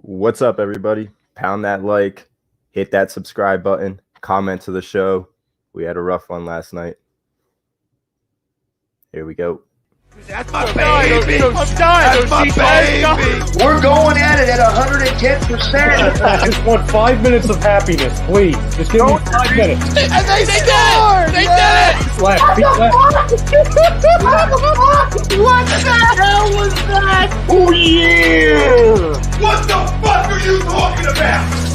What's up, everybody? Pound that like, hit that subscribe button, comment to the show. We had a rough one last night. Here we go. That's my baby. That's my baby. We're going at it at 110%. I just want 5 minutes of happiness, please. Just give me 5 minutes. And they scored! They did it! Left. What the hell was that? Oh, yeah! What the fuck are you talking about?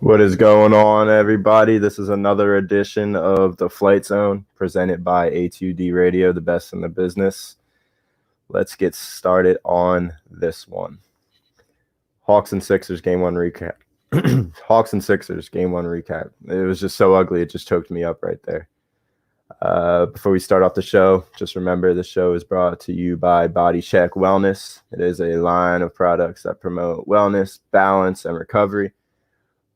What is going on, everybody? This is another edition of the Phlite Zone presented by A2D Radio, the best in the business. Let's get started on this one. Hawks and Sixers game one recap. Hawks and Sixers game one recap. It was just so ugly. It just choked me up right there. Before we start off the show, just remember the show is brought to you by Body Check Wellness. It is a line of products that promote wellness, balance, and recovery.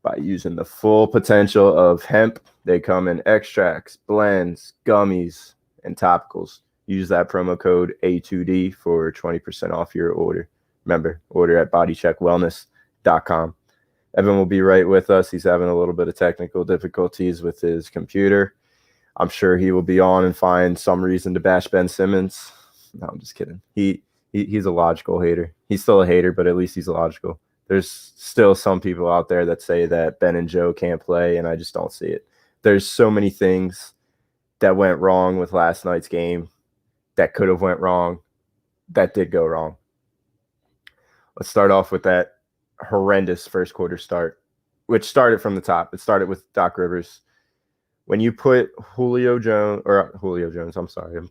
By using the full potential of hemp, they come in extracts, blends, gummies, and topicals. Use that promo code A2D for 20% off your order. Remember, order at bodycheckwellness.com. Evan will be right with us. He's having a little bit of technical difficulties with his computer. I'm sure he will be on and find some reason to bash Ben Simmons. No, I'm just kidding. He's a logical hater. He's still a hater, but at least he's logical. There's still some people out there that say that Ben and Joe can't play, and I just don't see it. There's so many things that went wrong with last night's game that could have went wrong, that did go wrong. Let's start off with that horrendous first quarter start, which started from the top. It started with Doc Rivers. When you put Julio Jones, I'm sorry, I'm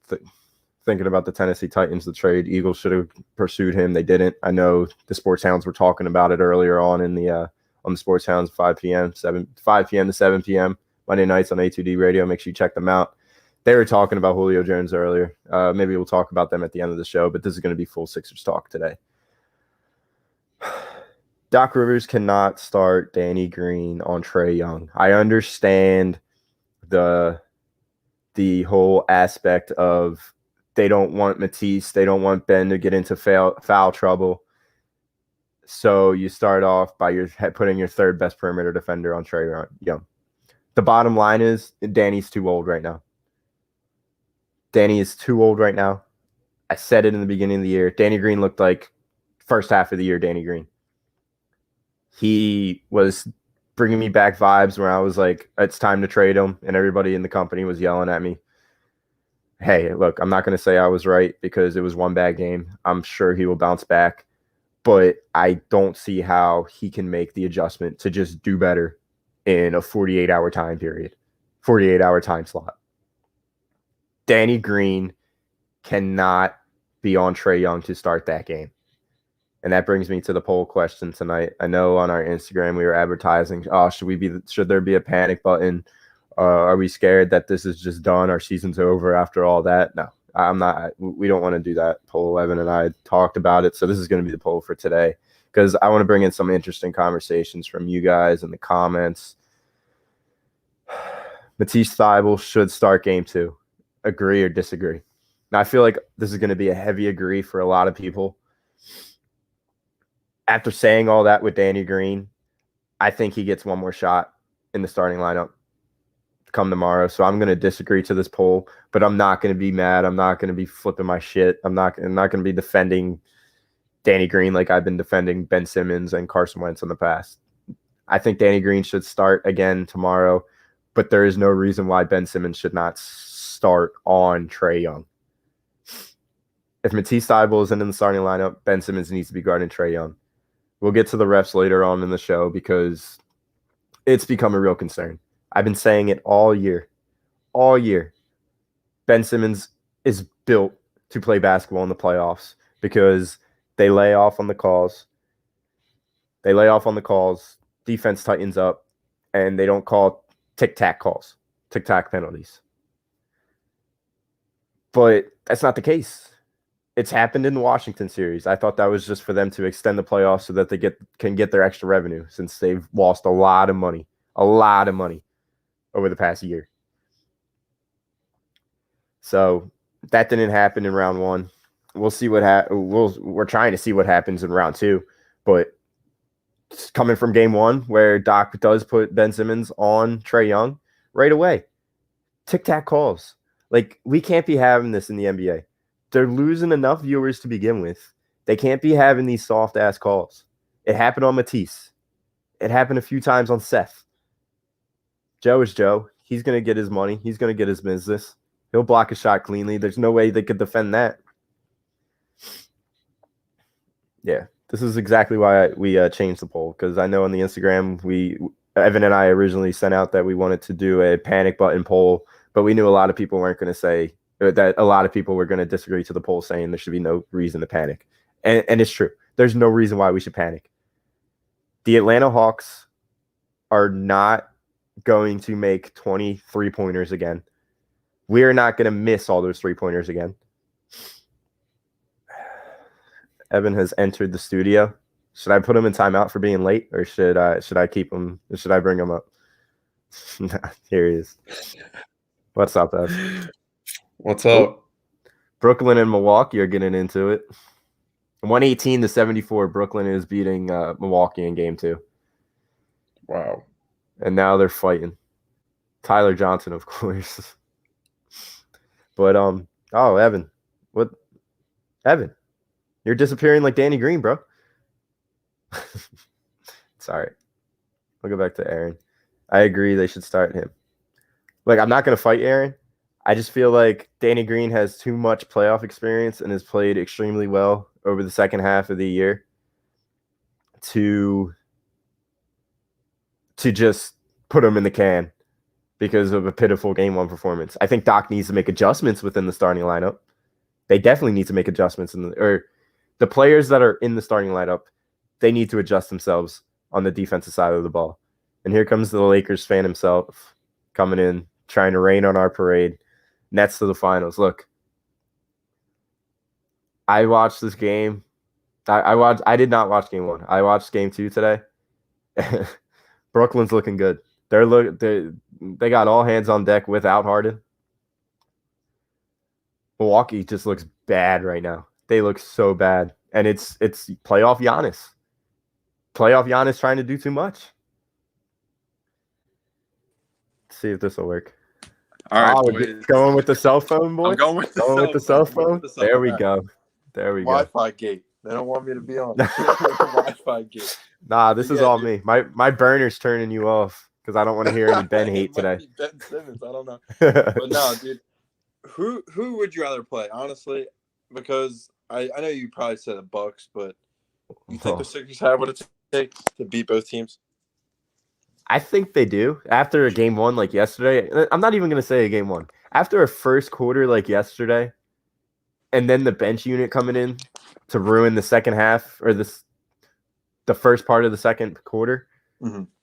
thinking about the Tennessee Titans, the trade. Eagles should have pursued him. They didn't. I know the Sports Hounds were talking about it earlier on in the on the Sports Hounds 5 p.m. to 7 p.m. Monday nights on A2D Radio. Make sure you check them out. They were talking about Julio Jones earlier. Maybe we'll talk about them at the end of the show, but this is going to be full Sixers talk today. Doc Rivers cannot start Danny Green on Trae Young. I understand the whole aspect of they don't want Matisse. They don't want Ben to get into foul trouble. So you start off by putting your third best perimeter defender on Trae Young. The bottom line is Danny's too old right now. Danny is too old right now. I said it in the beginning of the year. Danny Green looked like first half of the year Danny Green. He was bringing me back vibes where I was like, it's time to trade him. And everybody in the company was yelling at me. Hey, look, I'm not going to say I was right because it was one bad game. I'm sure he will bounce back, but I don't see how he can make the adjustment to just do better in a 48-hour time period, 48-hour time slot. Danny Green cannot be on Trae Young to start that game. And that brings me to the poll question tonight. I know on our Instagram we were advertising, should there be a panic button? Are we scared that this is just done? Our season's over after all that? No, I'm not. We don't want to do that poll. Evan and I talked about it. So this is going to be the poll for today because I want to bring in some interesting conversations from you guys in the comments. Matisse Thybulle should start game 2. Agree or disagree? Now, I feel like this is going to be a heavy agree for a lot of people. After saying all that with Danny Green, I think he gets one more shot in the starting lineup come tomorrow. So I'm going to disagree to this poll, but I'm not going to be mad. I'm not going to be flipping my shit. I'm not going to be defending Danny Green like I've been defending Ben Simmons and Carson Wentz in the past. I think Danny Green should start again tomorrow, but there is no reason why Ben Simmons should not start on Trae Young. If Matisse Thybulle isn't in the starting lineup, Ben Simmons needs to be guarding Trae Young. We'll get to the refs later on in the show because it's become a real concern. I've been saying it all year. All year. Ben Simmons is built to play basketball in the playoffs because they lay off on the calls. Defense tightens up, and they don't call tic-tac calls, tic-tac penalties. But that's not the case. It's happened in the Washington series. I thought that was just for them to extend the playoffs so that they can get their extra revenue since they've lost a lot of money over the past year. So that didn't happen in round one. We'll see what we're trying to see what happens in round two, but coming from game one where Doc does put Ben Simmons on Trae Young right away, tic-tac calls. Like, we can't be having this in the NBA. They're losing enough viewers to begin with. They can't be having these soft-ass calls. It happened on Matisse. It happened a few times on Seth. Joe is Joe. He's going to get his money. He's going to get his business. He'll block a shot cleanly. There's no way they could defend that. Yeah, this is exactly why we changed the poll, because I know on the Instagram, Evan and I originally sent out that we wanted to do a panic button poll, but we knew a lot of people weren't going to say that. A lot of people were going to disagree to the poll, saying there should be no reason to panic. And it's true. There's no reason why we should panic. The Atlanta Hawks are not going to make 20 3-pointers again. We are not going to miss all those 3-pointers again. Evan has entered the studio. Should I put him in timeout for being late, or should I keep him? Or should I bring him up? Here he is. What's up, Ev? What's up? Brooklyn and Milwaukee are getting into it. 118-74. Brooklyn is beating Milwaukee in game 2. Wow. And now they're fighting. Tyler Johnson, of course. But Evan. What? Evan, you're disappearing like Danny Green, bro. Sorry. I'll go back to Aaron. I agree they should start him. Like, I'm not going to fight Aaron. I just feel like Danny Green has too much playoff experience and has played extremely well over the second half of the year to just put him in the can because of a pitiful game 1 performance. I think Doc needs to make adjustments within the starting lineup. They definitely need to make adjustments or the players that are in the starting lineup, they need to adjust themselves on the defensive side of the ball. And here comes the Lakers fan himself coming in, trying to rain on our parade. Nets to the finals. Look, I watched this game. I did not watch game 1. I watched game 2 today. Brooklyn's looking good. They got all hands on deck without Harden. Milwaukee just looks bad right now. They look so bad. And it's playoff Giannis. Playoff Giannis trying to do too much. Let's see if this will work. All right, we're going with the cell phone, boy. I'm going with the cell phone. There we go. Wi-Fi gate. They don't want me to be on Wi-Fi gate. Nah, this is all me. My burner's turning you off because I don't want to hear any Ben hate today. Ben Simmons, I don't know. But no, dude. Who would you rather play, honestly? Because I know you probably said the Bucks, but you think the Sixers have what it takes to beat both teams? I think they do. After a game 1 like yesterday, I'm not even going to say a game 1. After a first quarter like yesterday, and then the bench unit coming in to ruin the second half or the first part of the second quarter,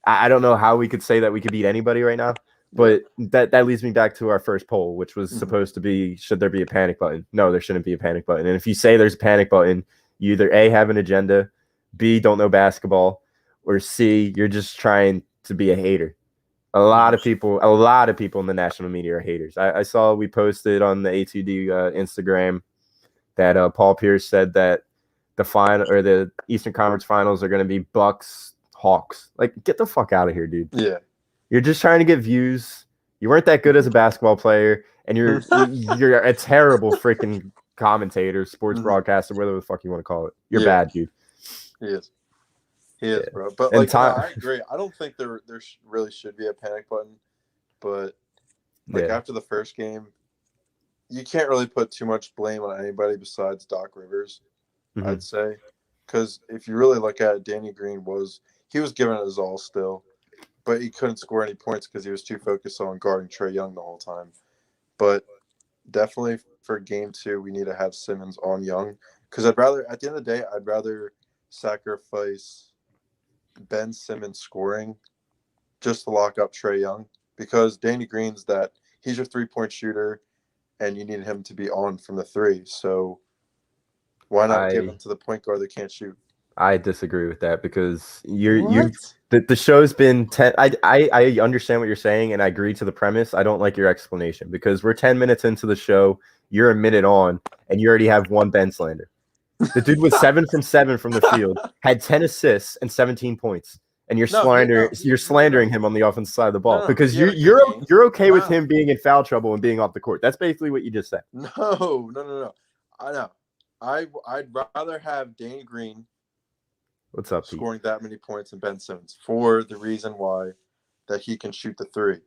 I don't know how we could say that we could beat anybody right now. But that leads me back to our first poll, which was supposed to be, should there be a panic button? No, there shouldn't be a panic button. And if you say there's a panic button, you either A, have an agenda, B, don't know basketball, or C, you're just trying to be a hater. A lot of people in the national media are haters. I saw we posted on the ATD Instagram that Paul Pierce said that the final or the Eastern Conference Finals are going to be Bucks Hawks. Like, get the fuck out of here, dude. Yeah. You're just trying to get views. You weren't that good as a basketball player, and you're a terrible freaking commentator, sports broadcaster, whatever the fuck you want to call it. You're bad, dude. He is, bro. But like, I agree. I don't think there really should be a panic button. But like after the first game, you can't really put too much blame on anybody besides Doc Rivers. I'd say, because if you really look at it, Danny Green was giving it his all still. But he couldn't score any points because he was too focused on guarding Trae Young the whole time. But definitely for game 2, we need to have Simmons on Young. Because at the end of the day, I'd rather sacrifice Ben Simmons scoring just to lock up Trae Young. Because Danny Green's he's your 3-point shooter, and you need him to be on from the 3. So why not give him to the point guard that can't shoot? I disagree with that because What? the show's been 10. I understand what you're saying and I agree to the premise. I don't like your explanation because we're 10 minutes into the show, you're a minute on, and you already have one Ben slander. The dude was 7 from 7 from the field, had 10 assists and 17 points. And you're slandering him on the offensive side of the ball because you're okay with him being in foul trouble and being off the court. That's basically what you just said. No. I know. I'd rather have Danny Green What's up, scoring that many points than Ben Simmons for the reason why that he can shoot the three.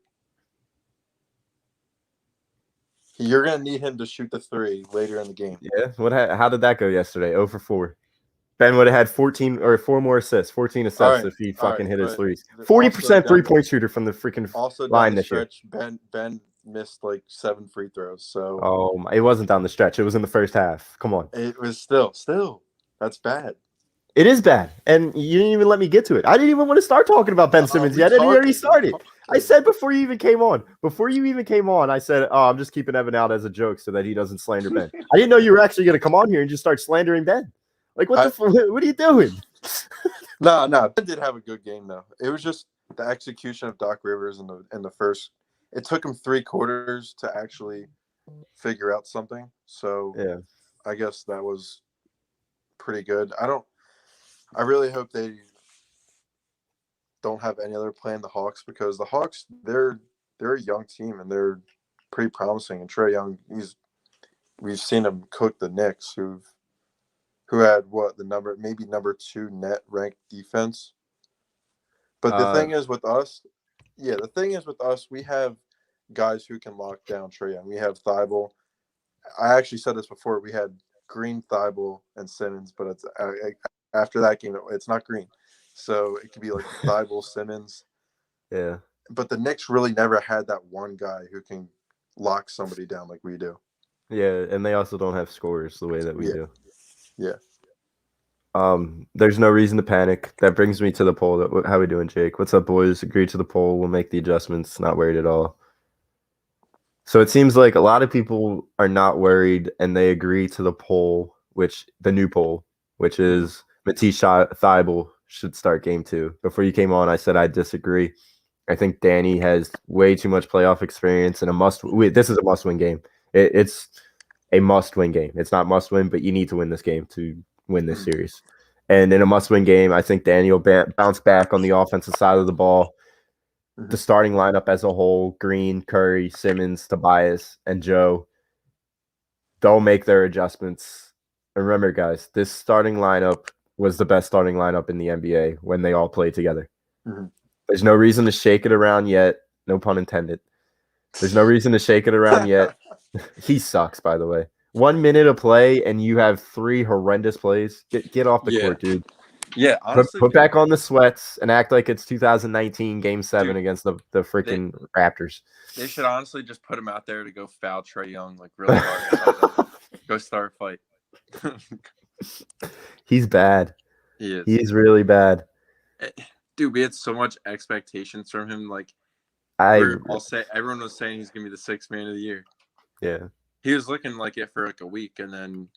You're going to need him to shoot the three later in the game. Yeah. How did that go yesterday? 0 for 4. Ben would have had 14 or 4 more assists, 14 assists if he fucking hit his threes. 40% 3-point shooter from the freaking line this year. Ben missed like 7 free throws. So it wasn't down the stretch. It was in the first half. Come on. It was still. That's bad. It is bad, and you didn't even let me get to it. I didn't even want to start talking about Ben Simmons yet, and he already started. I said before you even came on, I said, I'm just keeping Evan out as a joke so that he doesn't slander Ben. I didn't know you were actually going to come on here and just start slandering Ben. Like, what are you doing? No. Ben did have a good game, though. It was just the execution of Doc Rivers in the first. It took him 3 quarters to actually figure out something. So, yeah, I guess that was pretty good. I really hope they don't have any other play in the Hawks because the Hawks, they're a young team and they're pretty promising. And Trae Young, we've seen him cook the Knicks, who had maybe number 2 net ranked defense. But the thing is with us, we have guys who can lock down Trae Young. We have Thibault. I actually said this before. We had Green, Thibault, and Simmons, but it's after that game, it's not Green. So it could be like Thibault, Simmons. Yeah. But the Knicks really never had that one guy who can lock somebody down like we do. Yeah, and they also don't have scorers the way that we do. Yeah. There's no reason to panic. That brings me to the poll. How we doing, Jake? What's up, boys? Agree to the poll. We'll make the adjustments. Not worried at all. So it seems like a lot of people are not worried, and they agree to the poll, the new poll, which is Matisse Thybulle should start game 2. Before you came on, I said I disagree. I think Danny has way too much playoff experience and this is a must-win game. It's a must-win game. It's not must-win, but you need to win this game to win this series. And in a must-win game, I think Danny will bounce back on the offensive side of the ball. The starting lineup as a whole, Green, Curry, Simmons, Tobias, and Joe, they'll make their adjustments. And remember, guys, this starting lineup was the best starting lineup in the NBA when they all played together. Mm-hmm. There's no reason to shake it around yet. No pun intended. There's no reason to shake it around yet. He sucks, by the way. 1 minute of play, and you have 3 horrendous plays. Get off the court, dude. Yeah, honestly, put back on the sweats and act like it's 2019 Game 7 against the freaking Raptors. They should honestly just put him out there to go foul Trae Young like really hard. Go start a fight. He's bad. He is. He's really bad. Dude, we had so much expectations from him. Like, everyone was saying he's gonna be the 6th man of the year. Yeah, he was looking like it for like a week, and then.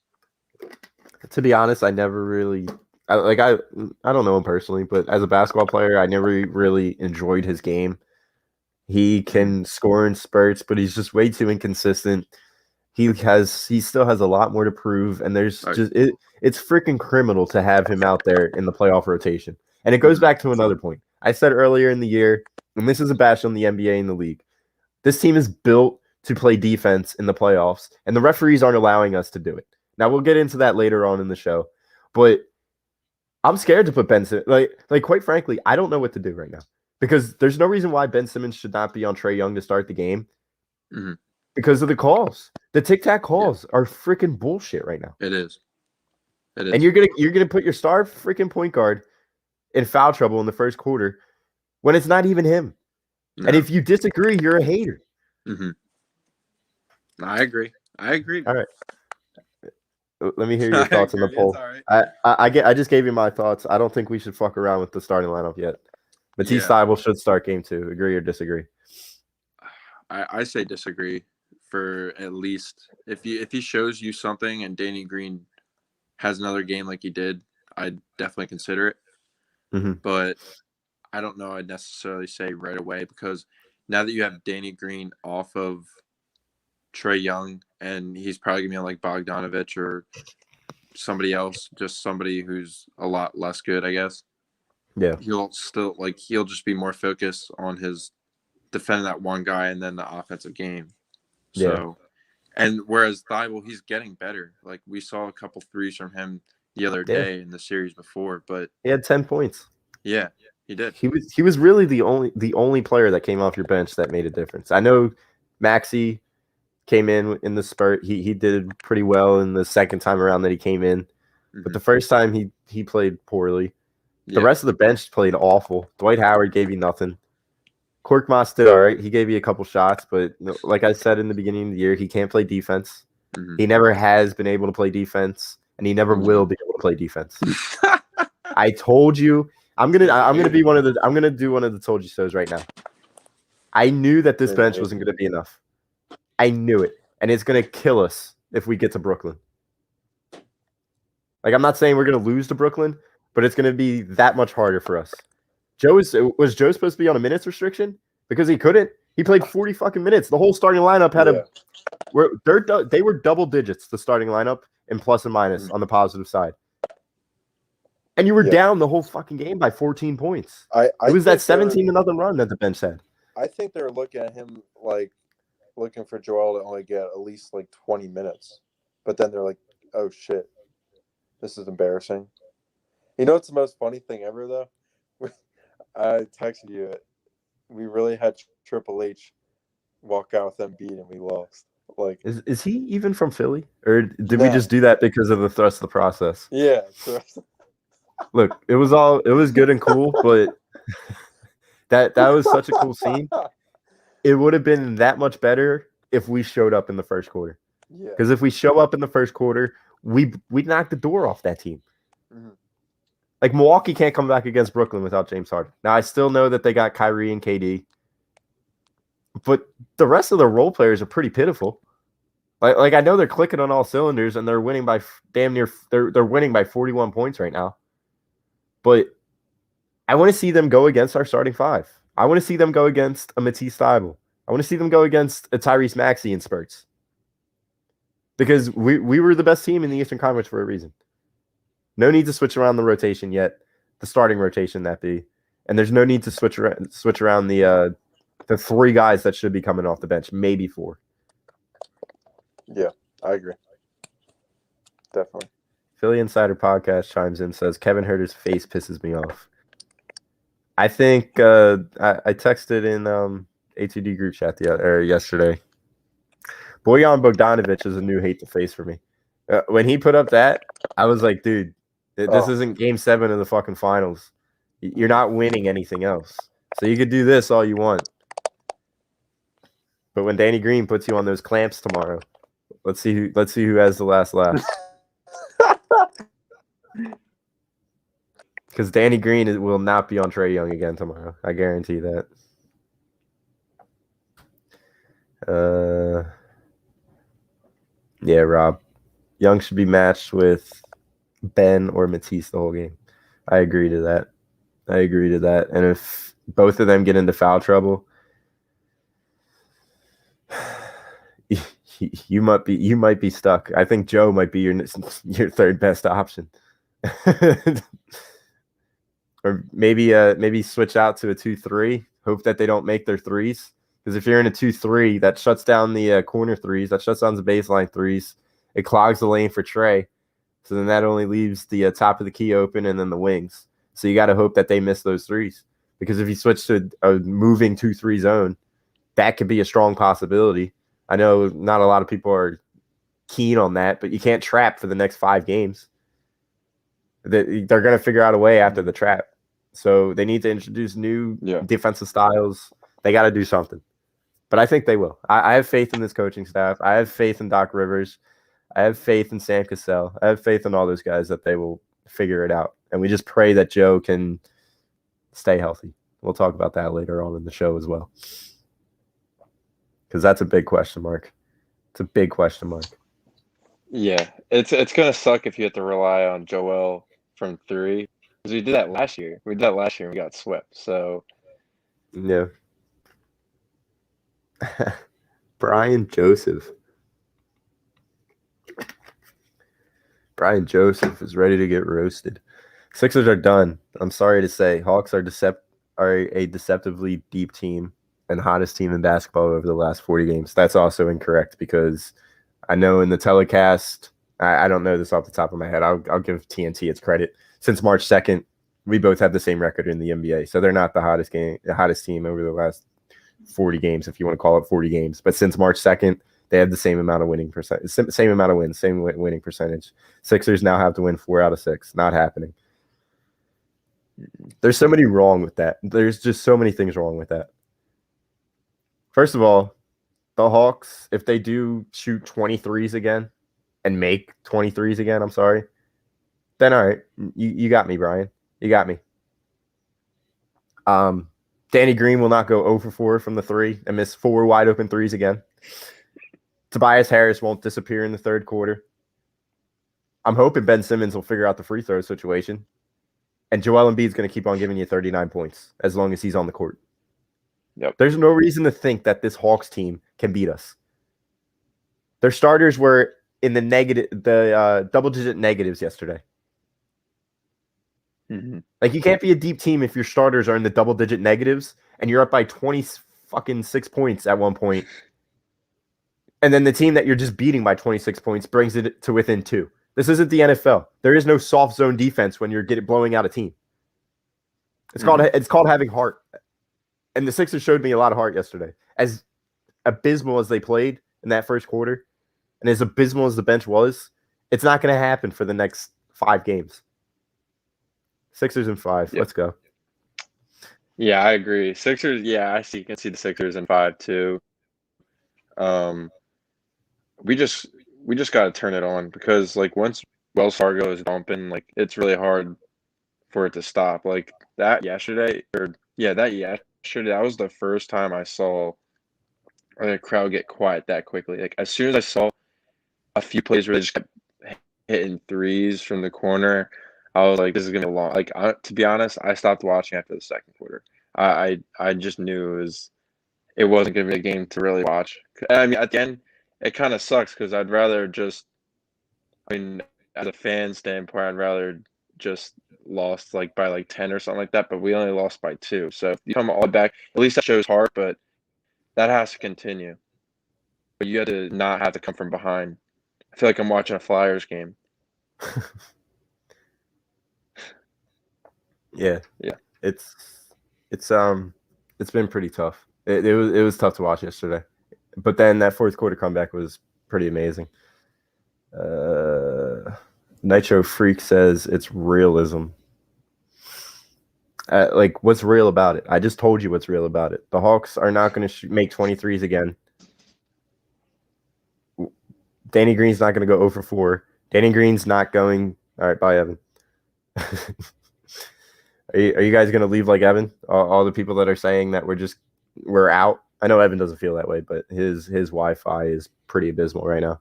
To be honest, I never really. I don't know him personally, but as a basketball player, I never really enjoyed his game. He can score in spurts, but he's just way too inconsistent. He still has a lot more to prove, and it's freaking criminal to have him out there in the playoff rotation. And it goes back to another point. I said earlier in the year, and this is a bash on the NBA and the league. This team is built to play defense in the playoffs, and the referees aren't allowing us to do it. Now, we'll get into that later on in the show, but I'm scared to put Ben Simmons. Like quite frankly, I don't know what to do right now because there's no reason why Ben Simmons should not be on Trae Young to start the game because of the calls. The tic-tac calls are freaking bullshit right now. It is. And you're gonna put your star freaking point guard in foul trouble in the first quarter when it's not even him. No. And if you disagree, you're a hater. I agree. All right. Let me hear your thoughts on the poll. I just gave you my thoughts. I don't think we should fuck around with the starting lineup yet. Matisse Thybulle should start game 2. Agree or disagree? I say disagree for at least if he shows you something and Danny Green has another game like he did I'd definitely consider it. Mm-hmm. But I don't know I'd necessarily say right away, because now that you have Danny Green off of Trae Young, and he's probably going to be on like Bogdanovich or somebody else, just somebody who's a lot less good, I guess. Yeah. He'll just be more focused on his defending that one guy and then the offensive game. So, and whereas Thibault, he's getting better. Like, we saw a couple threes from him the other day in the series before, but he had 10 points. Yeah, he did. He was really the only player that came off your bench that made a difference. I know Maxey came in the spurt. He did pretty well in the second time around that he came in. But the first time he played poorly. The rest of the bench played awful. Dwight Howard gave you nothing. Korkmaz did all right. He gave you a couple shots, but like I said in the beginning of the year, he can't play defense. He never has been able to play defense, and he never will be able to play defense. I told you. I'm gonna do one of the told you so's right now. I knew that this bench wasn't gonna be enough. I knew it, and it's gonna kill us if we get to Brooklyn. Like, I'm not saying we're gonna lose to Brooklyn, but it's gonna be that much harder for us. Was Joe supposed to be on a minutes restriction? Because he couldn't. He played 40 fucking minutes. The whole starting lineup had they were double digits, the starting lineup, in plus and minus on the positive side. And you were down the whole fucking game by 14 points. It was that 17-0 run that the bench had. I think they were looking at him like looking for Joel to only get at least like 20 minutes. But then they're like, oh shit, this is embarrassing. You know what's the most funny thing ever, though? I texted you it. We really had Triple H walk out with Embiid and we lost. Like, is he even from Philly? Or did we just do that because of the thrust of the process? Yeah. Look, it was good and cool, but that was such a cool scene. It would have been that much better if we showed up in the first quarter. Yeah. Because if we show up in the first quarter, we'd knock the door off that team. Mm-hmm. Like, Milwaukee can't come back against Brooklyn without James Harden. Now, I still know that they got Kyrie and KD, but the rest of the role players are pretty pitiful. Like I know they're clicking on all cylinders and they're winning by they're winning by 41 points right now. But I want to see them go against our starting five. I want to see them go against a Matisse Thybulle. I want to see them go against a Tyrese Maxey in spurts. Because we were the best team in the Eastern Conference for a reason. No need to switch around the rotation yet. The starting rotation, that be. And there's no need to switch around the three guys that should be coming off the bench. Maybe four. Yeah, I agree. Definitely. Philly Insider Podcast chimes in, says, Kevin Huerter's face pisses me off. I think I texted in A2D group chat yesterday. Bojan Bogdanović is a new hate to face for me. When he put up that, I was like, dude, this isn't game 7 of the fucking finals. You're not winning anything else. So you could do this all you want. But when Danny Green puts you on those clamps tomorrow, let's see who has the last laugh. Because Danny Green will not be on Trae Young again tomorrow. I guarantee that. Yeah, Rob. Young should be matched with Ben or Matisse the whole game. I agree to that. And if both of them get into foul trouble, you might be stuck. I think Joe might be your third best option. Or maybe switch out to a 2-3. Hope that they don't make their threes. Because if you're in a 2-3, that shuts down the corner threes. That shuts down the baseline threes. It clogs the lane for Trae. So then that only leaves the top of the key open and then the wings. So you got to hope that they miss those threes. Because if you switch to a moving 2-3 zone, that could be a strong possibility. I know not a lot of people are keen on that, but you can't trap for the next 5 games. They're going to figure out a way after the trap. So they need to introduce new defensive styles. They got to do something. But I think they will. I have faith in this coaching staff. I have faith in Doc Rivers. I have faith in Sam Cassell. I have faith in all those guys that they will figure it out. And we just pray that Joe can stay healthy. We'll talk about that later on in the show as well. Because that's a big question mark. It's a big question mark. Yeah, it's going to suck if you have to rely on Joel from 3. Because we did that last year. We did that last year and we got swept. So yeah. Brian Joseph. Brian Joseph is ready to get roasted. Sixers are done. I'm sorry to say. Hawks are a deceptively deep team and hottest team in basketball over the last 40 games. That's also incorrect because I know in the telecast, I don't know this off the top of my head. I'll give TNT its credit. Since March 2nd, we both have the same record in the NBA. So they're not the hottest team over the last 40 games, if you want to call it 40 games. But since March 2nd, they had the same amount of winning percent, same amount of wins, same winning percentage. Sixers now have to win 4 out of 6. Not happening. There's so many wrong with that. There's just so many things wrong with that. First of all, the Hawks, if they do shoot 23s again and make 23s again, I'm sorry, then all right, you got me, Brian. You got me. Danny Green will not go 0 for 4 from the 3 and miss 4 wide open threes again. Tobias Harris won't disappear in the third quarter. I'm hoping Ben Simmons will figure out the free throw situation. And Joel Embiid's going to keep on giving you 39 points as long as he's on the court. Yep. There's no reason to think that this Hawks team can beat us. Their starters were in the double-digit negatives yesterday. Mm-hmm. Like, you can't be a deep team if your starters are in the double-digit negatives and you're up by 26 points at one point. And then the team that you're just beating by 26 points brings it to within 2. This isn't the NFL. There is no soft zone defense when you're blowing out a team. It's called having heart. And the Sixers showed me a lot of heart yesterday. As abysmal as they played in that first quarter, and as abysmal as the bench was, it's not going to happen for the next 5 games. Sixers in 5. Yep. Let's go. Yeah, I agree. Sixers, yeah, you can see the Sixers in 5 too. We just got to turn it on because like once Wells Fargo is dumping, like it's really hard for it to stop. Like that yesterday, that was the first time I saw a crowd get quiet that quickly. Like as soon as I saw a few plays where they just kept hitting threes from the corner, I was like, this is gonna be long. Like to be honest, I stopped watching after the second quarter. I just knew it wasn't gonna be a game to really watch. I mean, at the end, it kind of sucks because I'd rather just, I mean, as a fan standpoint, I'd rather just lost like by like 10 or something like that, but we only lost by 2. So if you come all the way back, at least that shows heart, but that has to continue. But you have to not have to come from behind. I feel like I'm watching a Flyers game. Yeah. It's been pretty tough. It was tough to watch yesterday. But then that fourth quarter comeback was pretty amazing. Nitro Freak says it's realism. Like, what's real about it? I just told you what's real about it. The Hawks are not going to make 23s again. Danny Green's not going to go 0 for 4. Danny Green's not going. All right, bye, Evan. Are you guys going to leave like Evan? All the people that are saying that we're out. I know Evan doesn't feel that way, but his Wi-Fi is pretty abysmal right now.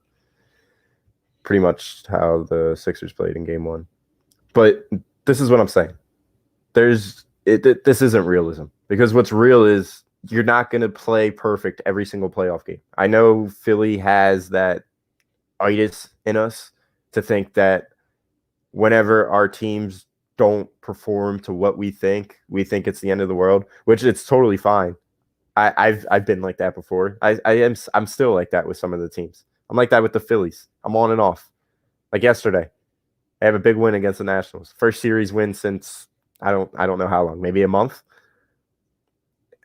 Pretty much how the Sixers played in Game 1. But this is what I'm saying. This isn't realism because what's real is you're not going to play perfect every single playoff game. I know Philly has that itis in us to think that whenever our teams don't perform to what we think it's the end of the world, which it's totally fine. I've been like that before. I'm still like that with some of the teams. I'm like that with the Phillies. I'm on and off. Like yesterday, I have a big win against the Nationals. First series win since I don't know how long, maybe a month.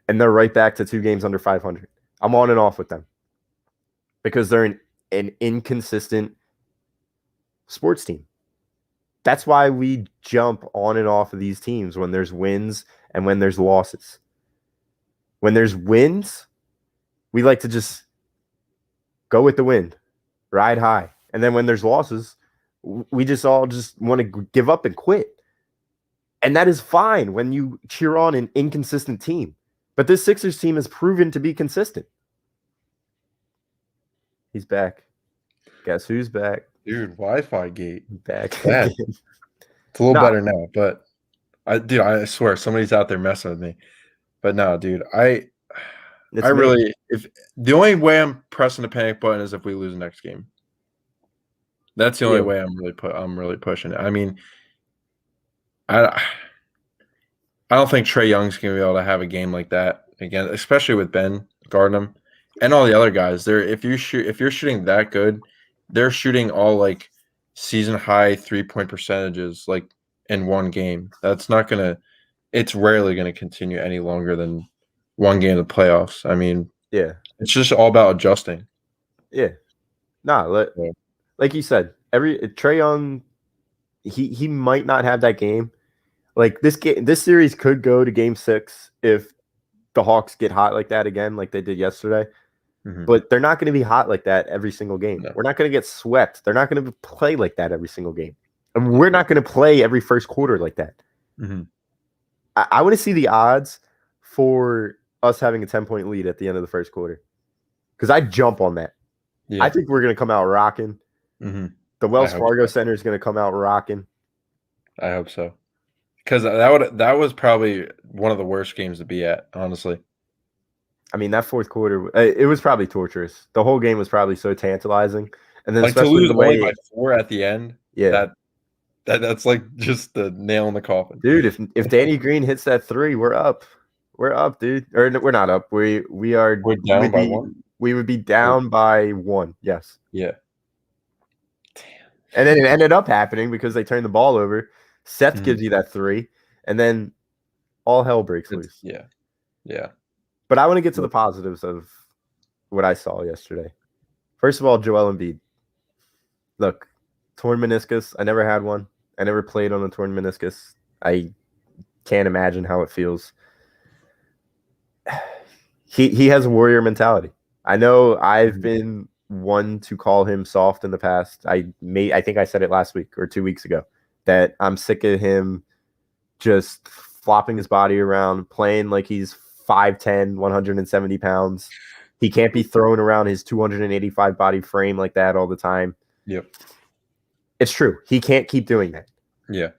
And they're right back to 2 games under 500. I'm on and off with them because they're an inconsistent sports team. That's why we jump on and off of these teams when there's wins and when there's losses. When there's wins, we like to just go with the wind, ride high. And then when there's losses, we just all want to give up and quit. And that is fine when you cheer on an inconsistent team. But this Sixers team has proven to be consistent. He's back. Guess who's back? Dude, Wi-Fi gate. Back. It's a little better now, but I swear somebody's out there messing with me. But no, dude, if the only way I'm pressing the panic button is if we lose the next game. That's the only way I'm really pushing it. I mean, I don't think Trae Young's gonna be able to have a game like that again, especially with Ben guarding him and all the other guys. If you're shooting that good, they're shooting all like season high 3-point percentages like in one game. It's rarely gonna continue any longer than one game of the playoffs. I mean, it's just all about adjusting. Yeah. Like you said, Trae Young, he might not have that game. Like this series could go to game 6 if the Hawks get hot like that again, like they did yesterday. Mm-hmm. But they're not going to be hot like that every single game. No. We're not going to get swept. They're not going to play like that every single game. And we're not going to play every first quarter like that. Mm-hmm. I want to see the odds for us having a 10-point lead at the end of the first quarter. Because I'd jump on that. Yeah. I think we're going to come out rocking. Mm-hmm. The Wells Fargo Center is going to come out rocking. I hope so. Because that was probably one of the worst games to be at, honestly. I mean, that fourth quarter, it was probably torturous. The whole game was probably so tantalizing. And then like especially to lose the way only by 4 at the end, that's like just the nail in the coffin. Dude, if Danny Green hits that 3, we're up. We're up, dude. Or we're not up. We're down by 1. We would be down by 1. Yes. Yeah. Damn. And then it ended up happening because they turned the ball over. Seth gives you that 3, and then all hell breaks loose. Yeah. Yeah. But I want to get to the positives of what I saw yesterday. First of all, Joel Embiid. Look, torn meniscus. I never had one. I never played on a torn meniscus. I can't imagine how it feels. He has a warrior mentality. I know I've been one to call him soft in the past. I think I said it last week or 2 weeks ago that I'm sick of him just flopping his body around, playing like he's 5'10", 170 pounds. He can't be throwing around his 285 body frame like that all the time. Yep. It's true. He can't keep doing that. Yeah.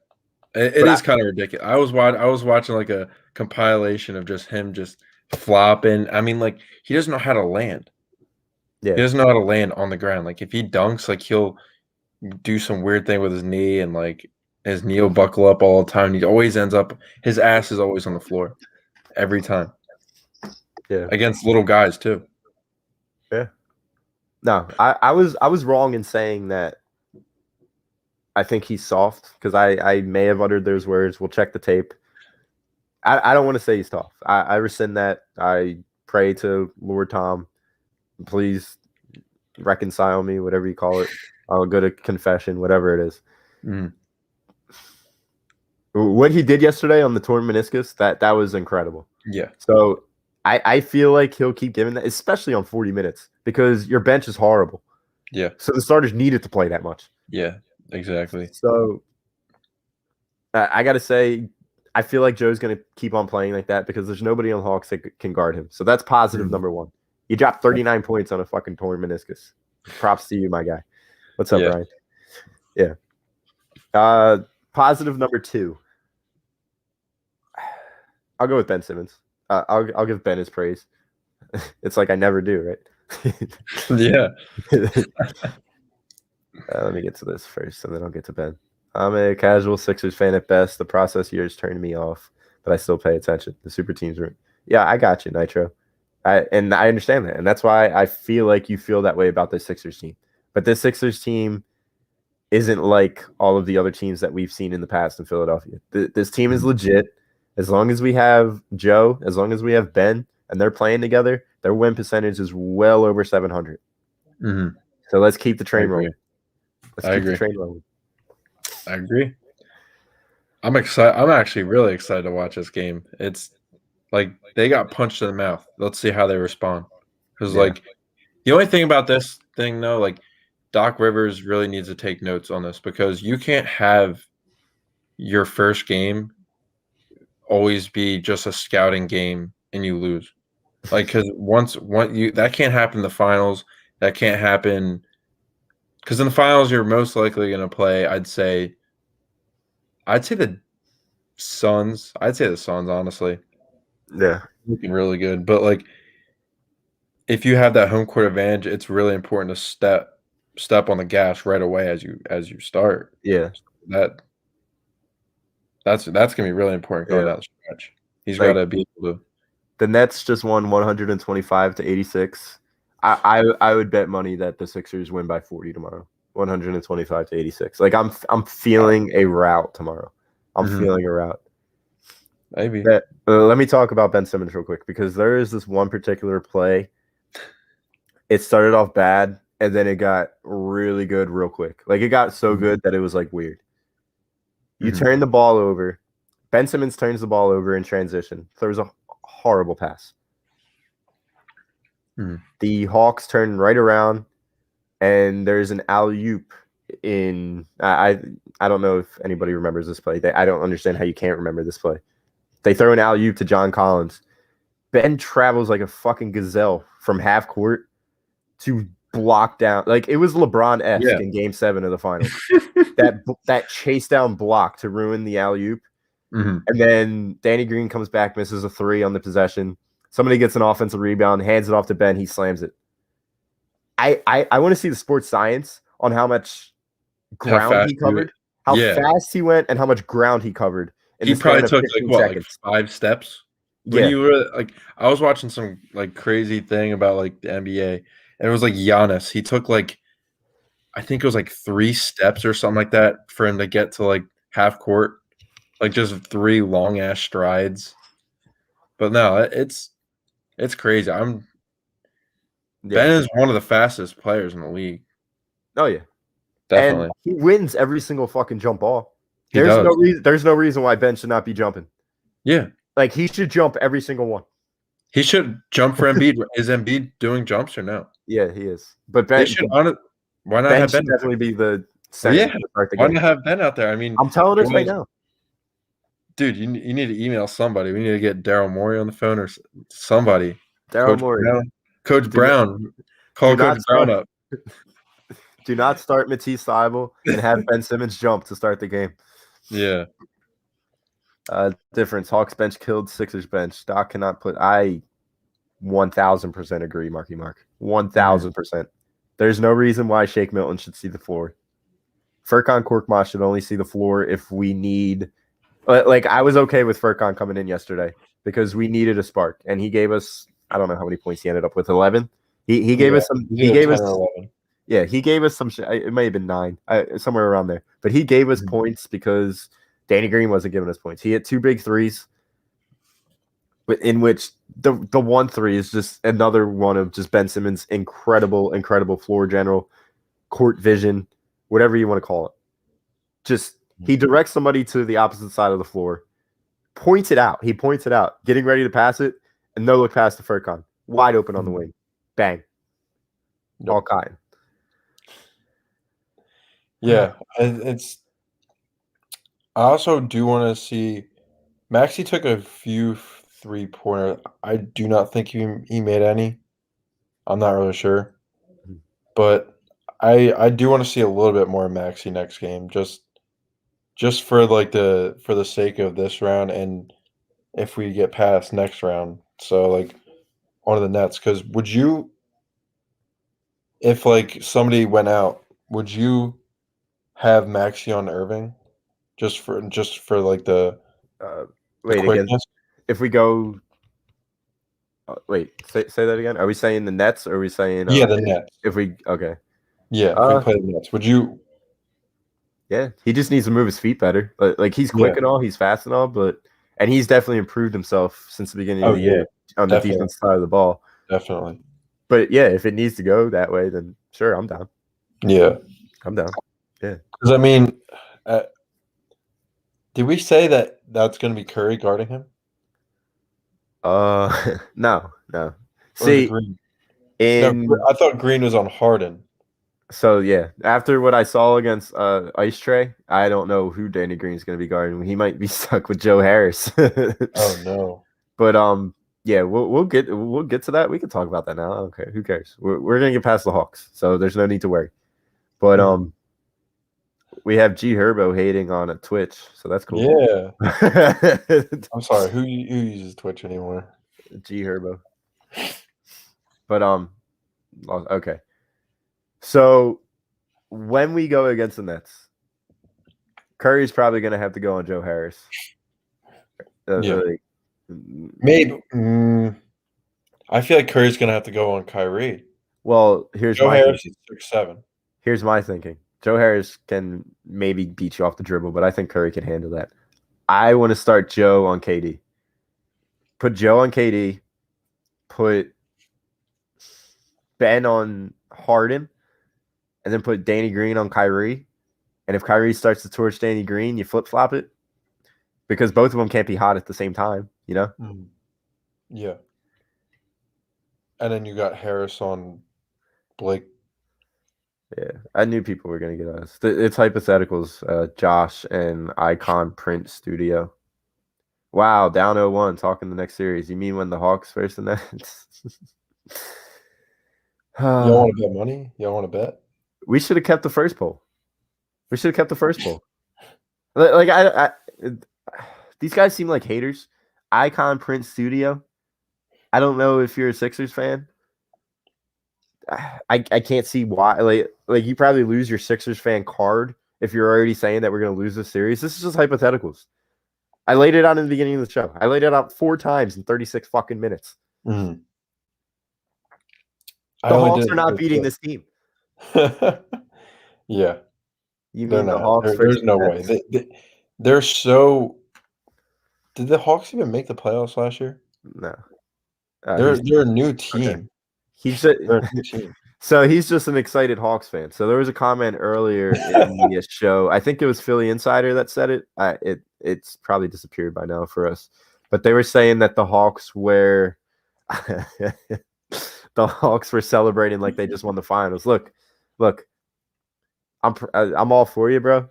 It is kind of ridiculous. I was watching like a compilation of just him just flopping. I mean, like, he doesn't know how to land. Yeah. He doesn't know how to land on the ground. Like, if he dunks, like, he'll do some weird thing with his knee, and like his knee will buckle up all the time. He always ends up, his ass is always on the floor every time. Yeah. Against little guys too. Yeah. No, I was wrong in saying that I think he's soft, because I may have uttered those words. We'll check the tape. I don't want to say he's tough. I rescind that. I pray to Lord Tom, please reconcile me, whatever you call it. I'll go to confession, whatever it is. Mm. What he did yesterday on the torn meniscus, that was incredible. Yeah. So I feel like he'll keep giving that, especially on 40 minutes, because your bench is horrible. Yeah. So the starters needed to play that much. Yeah, exactly. So I got to say, I feel like Joe's going to keep on playing like that because there's nobody on Hawks that can guard him. So that's positive number 1. You dropped 39 points on a fucking torn meniscus. Props to you, my guy. What's up, Brian? Yeah. Positive number 2. I'll go with Ben Simmons. I'll give Ben his praise. It's like I never do, right? Yeah. Let me get to this first, and then I'll get to Ben. I'm a casual Sixers fan at best. The process years turned me off, but I still pay attention. The super teams room. Yeah, I got you, Nitro. And I understand that. And that's why I feel like you feel that way about this Sixers team. But this Sixers team isn't like all of the other teams that we've seen in the past in Philadelphia. This team is legit. As long as we have Joe, as long as we have Ben, and they're playing together, their win percentage is well over 700. Mm-hmm. So let's keep the train rolling. I agree. I agree. I'm excited. I'm actually really excited to watch this game. It's like they got punched in the mouth. Let's see how they respond. Because like the only thing about this thing though, like Doc Rivers really needs to take notes on this, because you can't have your first game always be just a scouting game and you lose. Like, because once you, that can't happen in the finals. That can't happen because in the finals you're most likely going to play, I'd say I'd say the Suns. Honestly. Yeah. Looking really good. But like if you have that home court advantage, it's really important to step on the gas right away as you start. Yeah. That's gonna be really important going down the stretch. He's got to be able to. The Nets just won 125-86. I would bet money that the Sixers win by 40 tomorrow. 125-86. Like I'm feeling a rout tomorrow. I'm feeling a rout. Maybe. Let me talk about Ben Simmons real quick because there is this one particular play. It started off bad and then it got really good real quick. Like it got so good that it was like weird. You turn the ball over. Ben Simmons turns the ball over in transition. Throws a horrible pass. The Hawks turn right around, and there's an alley-oop in I don't know if anybody remembers this play. I don't understand how you can't remember this play. They throw an alley-oop to John Collins. Ben travels like a fucking gazelle from half court to block down. Like it was LeBron-esque in Game 7 of the finals. that chase down block to ruin the alley-oop. And then Danny Green comes back, misses a 3 on the possession. Somebody gets an offensive rebound, hands it off to Ben. He slams it. I want to see the sports science on how much ground he covered, how fast he went, and how much ground he covered. He probably took like 5 steps. When you were like, I was watching some like crazy thing about like the NBA, and it was like Giannis. He took like, I think it was like 3 steps or something like that for him to get to like half court, like just 3 long ass strides. But no, it's crazy. Ben is one of the fastest players in the league. Oh yeah, definitely. And he wins every single fucking jump ball. There's no reason why Ben should not be jumping. Yeah, like he should jump every single one. He should jump for Embiid. Is Embiid doing jumps or no? Yeah, he is. But Ben should why not Ben have Ben definitely be the center to start the game. Why not have Ben out there? I mean, I'm telling us right now. Dude, you need to email somebody. We need to get Daryl Morey on the phone or somebody. Daryl Morey. Coach Brown. Call Coach Brown up. Do not start Matisse Thybulle and have Ben Simmons jump to start the game. Yeah. Difference. Hawks bench killed Sixers bench. Doc cannot put. I 1,000% agree, Marky Mark. 1,000%. There's no reason why Shake Milton should see the floor. Furkan Korkmaz should only see the floor if we need. Like I was okay with Furkan coming in yesterday because we needed a spark, and he gave us. I don't know how many points he ended up with. 11. He gave us some. He gave us. 11. Yeah, he gave us some. It may have been 9, somewhere around there. But he gave us points because Danny Green wasn't giving us points. He hit 2 big threes, but in which the 1 3 is just another one of just Ben Simmons' incredible floor general, court vision, whatever you want to call it. Just he directs somebody to the opposite side of the floor, points it out. He points it out, getting ready to pass it, and no look pass to Furkan, wide open on the wing, bang, all kind. Yeah, it's. I also do want to see. Maxey took a few 3-pointer. I do not think he made any. I'm not really sure, but I do want to see a little bit more Maxey next game, just for like for the sake of this round, and if we get past next round, so like on the Nets, because would you, if like somebody went out, would you have Maxey on Irving, just for like the wait again? If we go, wait, say that again. Are we saying the Nets? Or are we saying the Nets? If we if we play the Nets, would you? Yeah, he just needs to move his feet better. Like he's quick and all, he's fast and all, and he's definitely improved himself since the beginning of the year on the defense side of the ball. Definitely. But yeah, if it needs to go that way, then sure, I'm down. Yeah, I'm down. Yeah, because I mean, did we say that that's going to be Curry guarding him? No. See, I thought Green was on Harden. So yeah, after what I saw against Ice Tray, I don't know who Danny Green's going to be guarding. He might be stuck with Joe Harris. Oh no! But yeah, we'll get to that. We can talk about that now. Okay, who cares? We're going to get past the Hawks, so there's no need to worry. But We have G Herbo hating on a Twitch, so that's cool. Yeah. I'm sorry. Who uses Twitch anymore? G Herbo. But okay. So when we go against the Nets, Curry's probably going to have to go on Joe Harris. Yeah. Maybe. I feel like Curry's going to have to go on Kyrie. Well, here's Joe Harris is 6'7". Here's my thinking. Joe Harris can maybe beat you off the dribble, but I think Curry can handle that. I want to start Joe on KD. Put Joe on KD. Put Ben on Harden. And then put Danny Green on Kyrie. And if Kyrie starts to torch Danny Green, you flip-flop it. Because both of them can't be hot at the same time, you know? Yeah. And then you got Harris on Blake. Yeah, I knew people were going to get us. It's hypotheticals, Josh and Icon Print Studio. Wow, down 0-1, talking the next series. You mean when the Hawks first the Nets? Y'all want to bet money? Y'all want to bet? We should have kept the first poll. Like these guys seem like haters. Icon Print Studio. I don't know if you're a Sixers fan. I can't see why. Like you probably lose your Sixers fan card if you're already saying that we're going to lose this series. This is just hypotheticals. I laid it out in the beginning of the show. I laid it out 4 times in 36 fucking minutes. The Hawks are not beating this team. Yeah. You mean the Hawks? There's no way. They're so. Did the Hawks even make the playoffs last year? No. They're a new team. Okay. So he's just an excited Hawks fan. So there was a comment earlier in the show. I think it was Philly Insider that said it. It's probably disappeared by now for us. But they were saying that the Hawks were celebrating like they just won the finals. Look. I'm all for you, bro.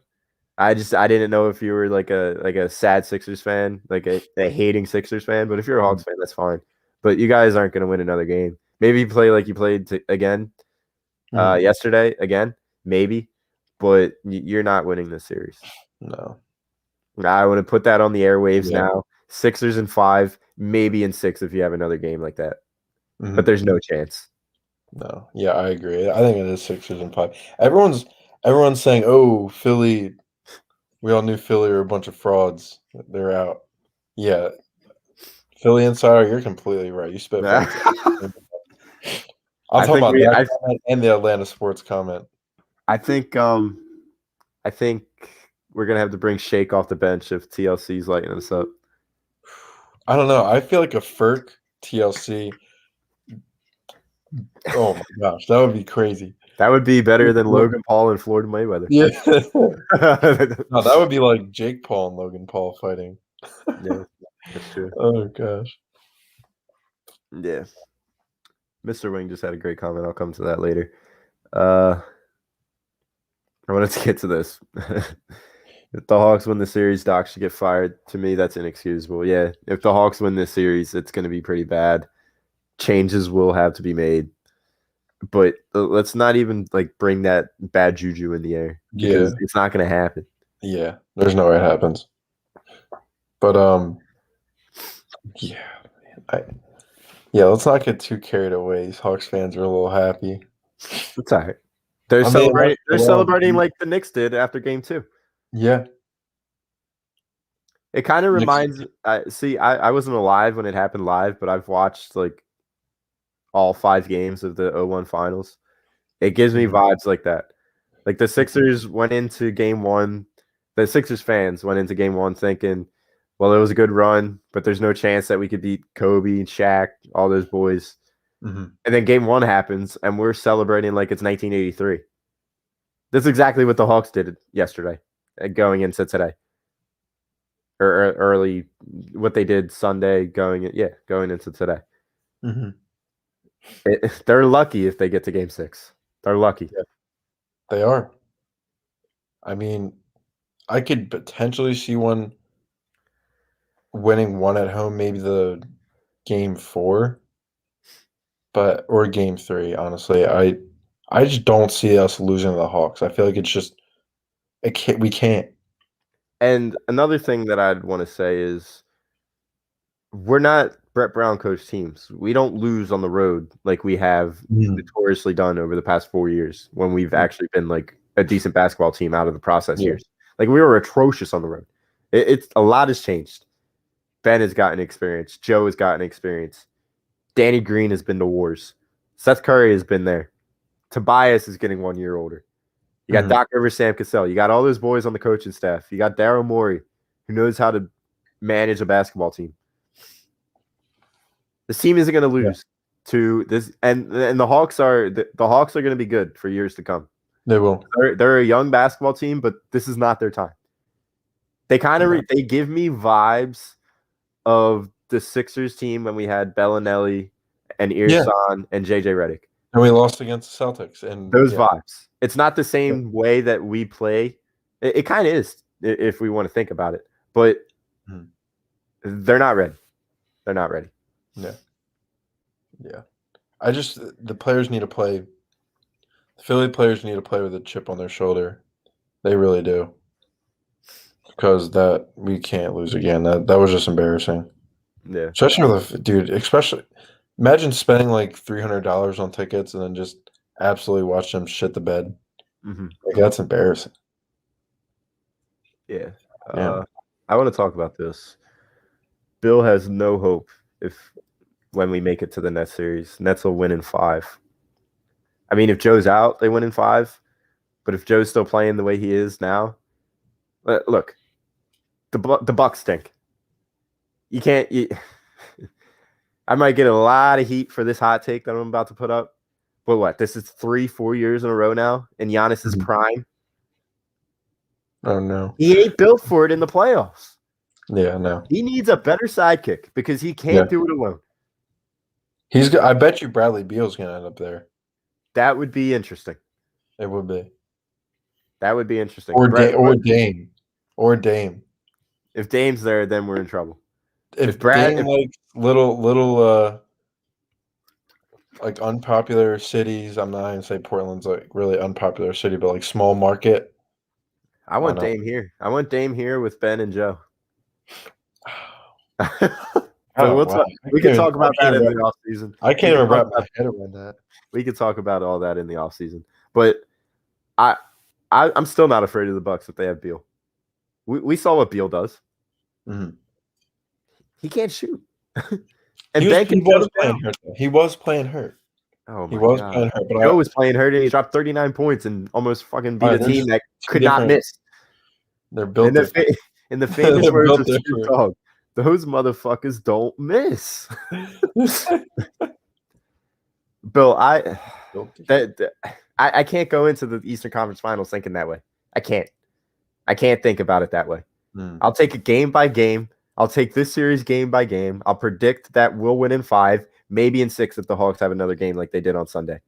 I didn't know if you were like a sad Sixers fan, like a hating Sixers fan. But if you're a Hawks fan, that's fine. But you guys aren't going to win another game. Maybe you play like you played again yesterday, again, maybe. But you're not winning this series. No. I want to put that on the airwaves now. Sixers in 5, maybe in 6 if you have another game like that. But there's no chance. No. Yeah, I agree. I think it is Sixers in 5. Everyone's saying, "Oh, Philly." We all knew Philly were a bunch of frauds. They're out. Yeah. Philly Insider, you're completely right. You spit. I'm talking about that comment and the Atlanta Sports comment. I think we're gonna have to bring Shake off the bench if TLC's lighting us up. I don't know. I feel like a Ferk TLC. Oh my gosh, that would be crazy. That would be better than Logan Paul and Floyd Mayweather. Yeah. No, that would be like Jake Paul and Logan Paul fighting. Yeah, that's true. Oh gosh. Yeah. Mr. Wing just had a great comment. I'll come to that later. I wanted to get to this. If the Hawks win the series, Doc should get fired. To me, that's inexcusable. Yeah, if the Hawks win this series, it's going to be pretty bad. Changes will have to be made. But let's not even bring that bad juju in the air. Because it's not going to happen. Yeah, there's no way it happens. But let's not get too carried away. These Hawks fans are a little happy. It's all right. They're celebrating like the Knicks did after Game 2. Yeah. It kind of reminds. I wasn't alive when it happened live, but I've watched all 5 games of the 0-1 finals. It gives me vibes like that. Like the Sixers went into Game 1. The Sixers fans went into Game 1 thinking, well, it was a good run, but there's no chance that we could beat Kobe and Shaq, all those boys. And then Game 1 happens, and we're celebrating like it's 1983. That's exactly what the Hawks did yesterday, going into today. Or early, what they did Sunday, going into today. They're lucky if they get to Game 6. They're lucky. Yeah, they are. I mean, I could potentially see one winning one at home, maybe the Game 4, or Game 3. Honestly, I just don't see us losing to the Hawks. I feel like it's We can't. And another thing that I'd want to say is we're not Brett Brown coach teams. We don't lose on the road like we have notoriously done over the past 4 years when we've actually been like a decent basketball team out of the process years. Like we were atrocious on the road. It's a lot has changed. Ben has gotten experience. Joe has gotten experience. Danny Green has been to wars. Seth Curry has been there. Tobias is getting 1 year older. You got Doc Rivers, Sam Cassell. You got all those boys on the coaching staff. You got Daryl Morey, who knows how to manage a basketball team. This team isn't going to lose to this, and the Hawks are going to be good for years to come. They will. They're a young basketball team, but this is not their time. They kind of they give me vibes of the Sixers team when we had Bellinelli and Irsan and JJ Redick. And we lost against the Celtics. And those vibes. It's not the same way that we play. It kind of is, if we want to think about it. But they're not ready. They're not ready. Yeah. Yeah. The players need to play. The Philly players need to play with a chip on their shoulder. They really do. Because we can't lose again. That was just embarrassing. Yeah. Especially imagine spending like $300 on tickets and then just absolutely watch them shit the bed. Like, that's embarrassing. Yeah. I want to talk about this. Bill has no hope when we make it to the Nets series. Nets will win in 5. I mean, if Joe's out, they win in 5. But if Joe's still playing the way he is now, look, the Bucks stink. You can't. I might get a lot of heat for this hot take that I'm about to put up. But what? This is 3-4 years in a row now in Giannis's prime. Oh no, he ain't built for it in the playoffs. Yeah, no. He needs a better sidekick because he can't do it alone. I bet you Bradley Beal's gonna end up there. That would be interesting. It would be. That would be interesting. Or Dame. If Dame's there, then we're in trouble. If Dame, like little like unpopular cities, I'm not gonna say Portland's like really unpopular city, but like small market. I want Dame here. I want Dame here with Ben and Joe. We can talk about that in the offseason. I can't even wrap my head around that. We could talk about all that in the offseason. But I'm still not afraid of the Bucks if they have Beal. We saw what Beal does. He can't shoot. And he was playing hurt. Oh, he was playing hurt. But Joe was playing hurt, and he dropped 39 points and almost fucking beat a team that could not miss. They're built in the famous words of Snoop Dogg, those motherfuckers don't miss. Bill, I can't go into the Eastern Conference Finals thinking that way. I can't think about it that way. I'll take it game by game. I'll take this series game by game. I'll predict that we'll win in 5, maybe in 6 if the Hawks have another game like they did on Sunday.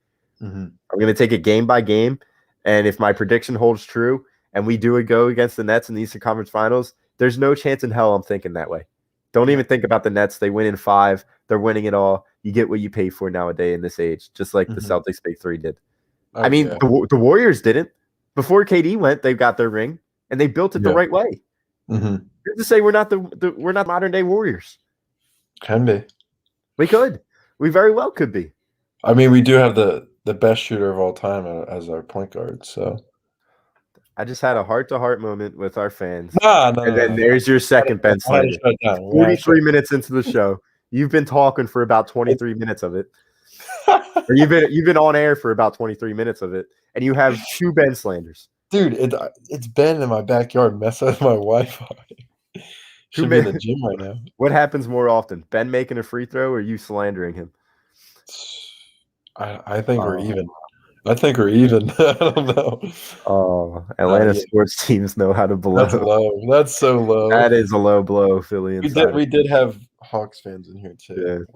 I'm going to take it game by game, and if my prediction holds true and we do go against the Nets in the Eastern Conference Finals, there's no chance in hell I'm thinking that way. Don't even think about the Nets. They win in 5. They're winning it all. You get what you pay for nowadays in this age, just like the Celtics Big 3 did. I mean, the Warriors didn't. Before KD went, they got their ring, and they built it the right way. Who's to say we're not we're not modern day Warriors? Can be. We could. We very well could be. I mean, we do have the best shooter of all time as our point guard. So I just had a heart-to-heart moment with our fans. Then there's your second Ben Slater. 43 minutes into the show. You've been talking for about 23 minutes of it. Or you've been on air for about 23 minutes of it, and you have 2 Ben slanders. Dude, it's Ben in my backyard messing with my Wi-Fi. Should be in the gym right now. What happens more often, Ben making a free throw or you slandering him? I think we're even. I think we're even. I don't know. Oh, Atlanta sports teams know how to blow. That's low. That's so low. That is a low blow, Philly. We did have Hawks fans in here too.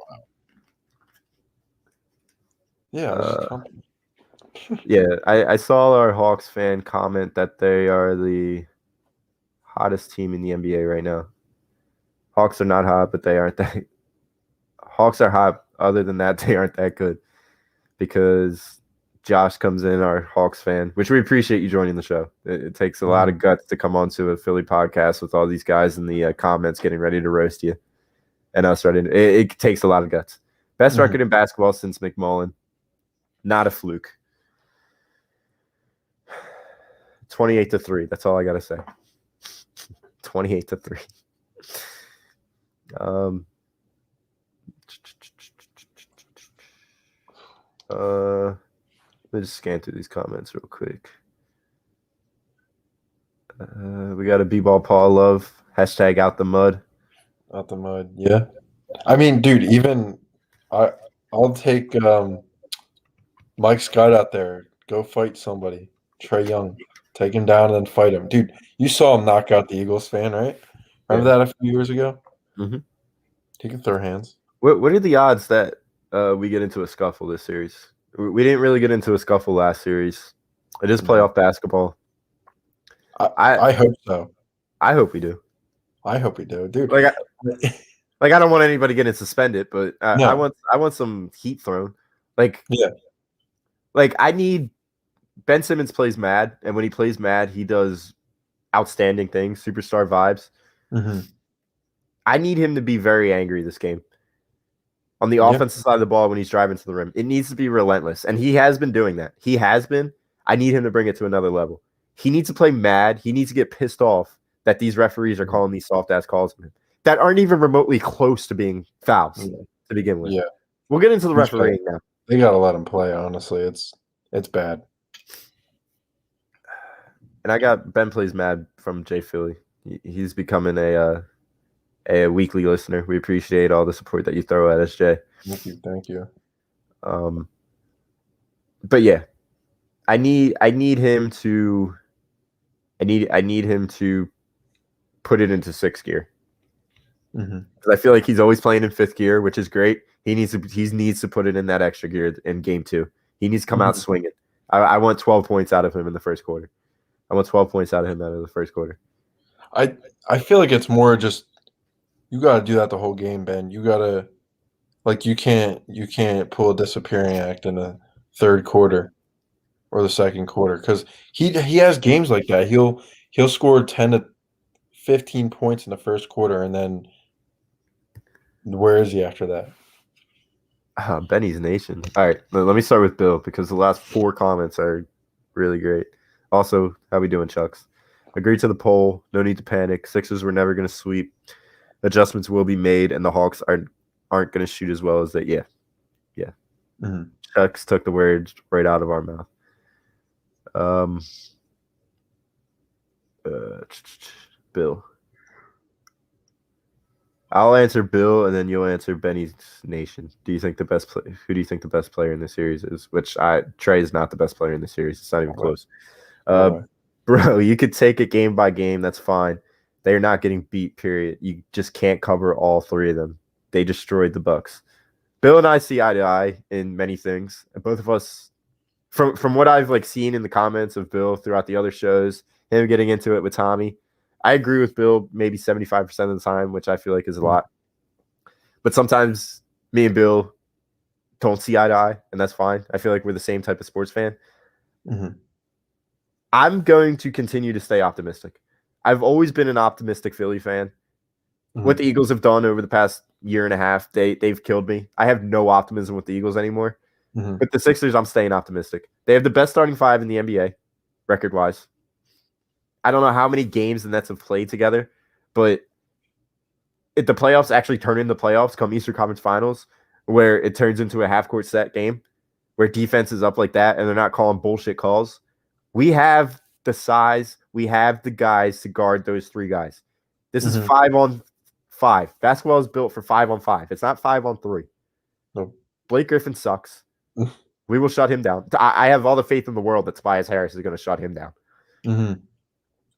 Yeah. Wow. Yeah. Yeah, I saw our Hawks fan comment that they are the hottest team in the NBA right now. Hawks are not hot, but they aren't that. Hawks are hot. Other than that, they aren't that good because Josh comes in, our Hawks fan, which we appreciate you joining the show. It takes a lot of guts to come onto a Philly podcast with all these guys in the comments getting ready to roast you. And us ready. It takes a lot of guts. Best record in basketball since McMullen. Not a fluke. 28-3. That's all I got to say. 28-3. Let me just scan through these comments real quick. We got a B-ball Paul Love. Hashtag out the mud. Out the mud, yeah. I mean, dude, even I'll take Mike Scott out there. Go fight somebody. Trae Young. Take him down and then fight him. Dude, you saw him knock out the Eagles fan, right? Remember that a few years ago? Mm-hmm. He can throw hands. What are the odds that we get into a scuffle this series? We didn't really get into a scuffle last series. It is playoff basketball. I hope so. I hope we do. I hope we do, dude. Like I don't want anybody getting suspended, but No. I want some heat thrown. Like I need Ben Simmons plays mad, and when he plays mad, he does outstanding things, superstar vibes. Mm-hmm. I need him to be very angry this game. On the offensive side of the ball when he's driving to the rim, it needs to be relentless, and he has been doing that. He has been. I need him to bring it to another level. He needs to play mad. He needs to get pissed off that these referees are calling these soft-ass calls on him that aren't even remotely close to being fouls to begin with. Yeah. We'll get into the refereeing now. They got to let him play, honestly. It's bad. And I got Ben Plays Mad from Jay Philly. He's becoming a weekly listener. We appreciate all the support that you throw at us, Jay. Thank you. But yeah, I need him to put it into sixth gear. Because I feel like he's always playing in fifth gear, which is great. He needs to put it in that extra gear in game 2. He needs to come out swinging. I want 12 points out of him in the first quarter. I want 12 points out of him out of the first quarter. I feel like it's more just you got to do that the whole game, Ben. You got to you can't pull a disappearing act in the third quarter or the second quarter because he has games like that. He'll score 10 to 15 points in the first quarter, and then where is he after that? Benny's Nation. All right, let me start with Bill because the last 4 comments are really great. Also, how we doing, Chucks? Agree to the poll. No need to panic. Sixers were never going to sweep. Adjustments will be made, and the Hawks aren't going to shoot as well as they. Yeah. Chucks took the words right out of our mouth. Bill. I'll answer Bill, and then you'll answer Benny's Nation. Who do you think the best player in this series is? Trae is not the best player in the series. It's not even close. Bro, you could take it game by game. That's fine. They're not getting beat, period. You just can't cover all 3 of them. They destroyed the Bucks. Bill and I see eye to eye in many things. And both of us, from what I've seen in the comments of Bill throughout the other shows, him getting into it with Tommy, I agree with Bill maybe 75% of the time, which I feel like is a lot. But sometimes me and Bill don't see eye to eye, and that's fine. I feel like we're the same type of sports fan. I'm going to continue to stay optimistic. I've always been an optimistic Philly fan. What the Eagles have done over the past year and a half, they've killed me. I have no optimism with the Eagles anymore. With the Sixers, I'm staying optimistic. They have the best starting 5 in the NBA, record-wise. I don't know how many games the Nets have played together, but if the playoffs actually turn into playoffs come Eastern Conference Finals, where it turns into a half-court set game, where defense is up like that and they're not calling bullshit calls, we have the size, we have the guys to guard those 3 guys. This is 5-on-5. Basketball is built for 5-on-5. It's not 5-on-3. No. Blake Griffin sucks. We will shut him down. I have all the faith in the world that Tobias Harris is going to shut him down.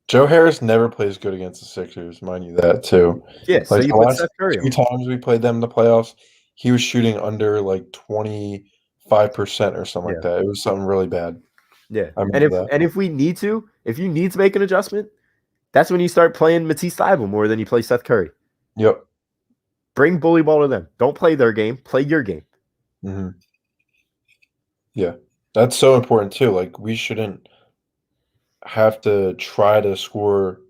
Joe Harris never plays good against the Sixers, mind you that too. Yeah, so you put Seth Curry 2 times we played them in the playoffs, he was shooting under 25% or something like that. It was something really bad. Yeah, and if you need to make an adjustment, that's when you start playing Matisse Thybulle more than you play Seth Curry. Yep. Bring bully ball to them. Don't play their game. Play your game. Yeah. That's so important too. Like we shouldn't have to try to score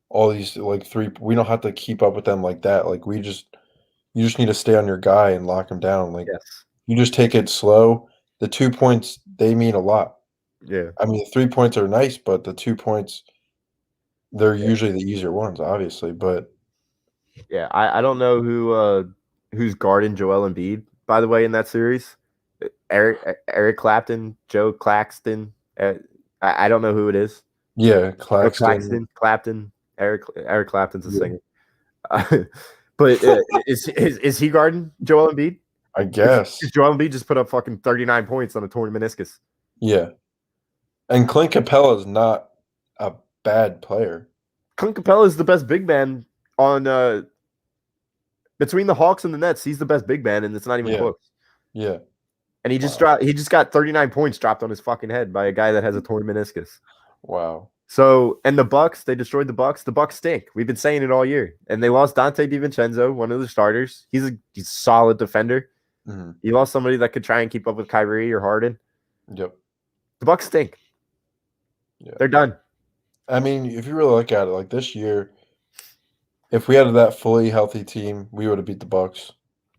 all these like three. We don't have to keep up with them like that. Like you just need to stay on your guy and lock him down. Like you just take it slow. The 2 points, they mean a lot. Yeah. I mean, the 3 points are nice, but the 2 points, they're usually the easier ones, obviously. But yeah, I don't know who's guarding Joel Embiid, by the way, in that series. Eric Clapton, Joe Claxton. I don't know who it is. Yeah, Claxton. Clapton. Eric Clapton's a singer. But is he guarding Joel Embiid? I guess. Joel Embiid just put up fucking 39 points on a torn meniscus. Yeah. And Clint Capella is not a bad player. Clint Capella is the best big man on between the Hawks and the Nets. He's the best big man, and it's not even close. Yeah. And he just got 39 points dropped on his fucking head by a guy that has a torn meniscus. Wow. So, and the Bucks, they destroyed the Bucks. The Bucks stink. We've been saying it all year. And they lost Dante DiVincenzo, one of the starters. He's a solid defender. Mm-hmm. You lost somebody that could try and keep up with Kyrie or Harden. Yep. The Bucks stink. Yeah. They're done. I mean, if you really look at it, like this year, if we had that fully healthy team, we would have beat the Bucks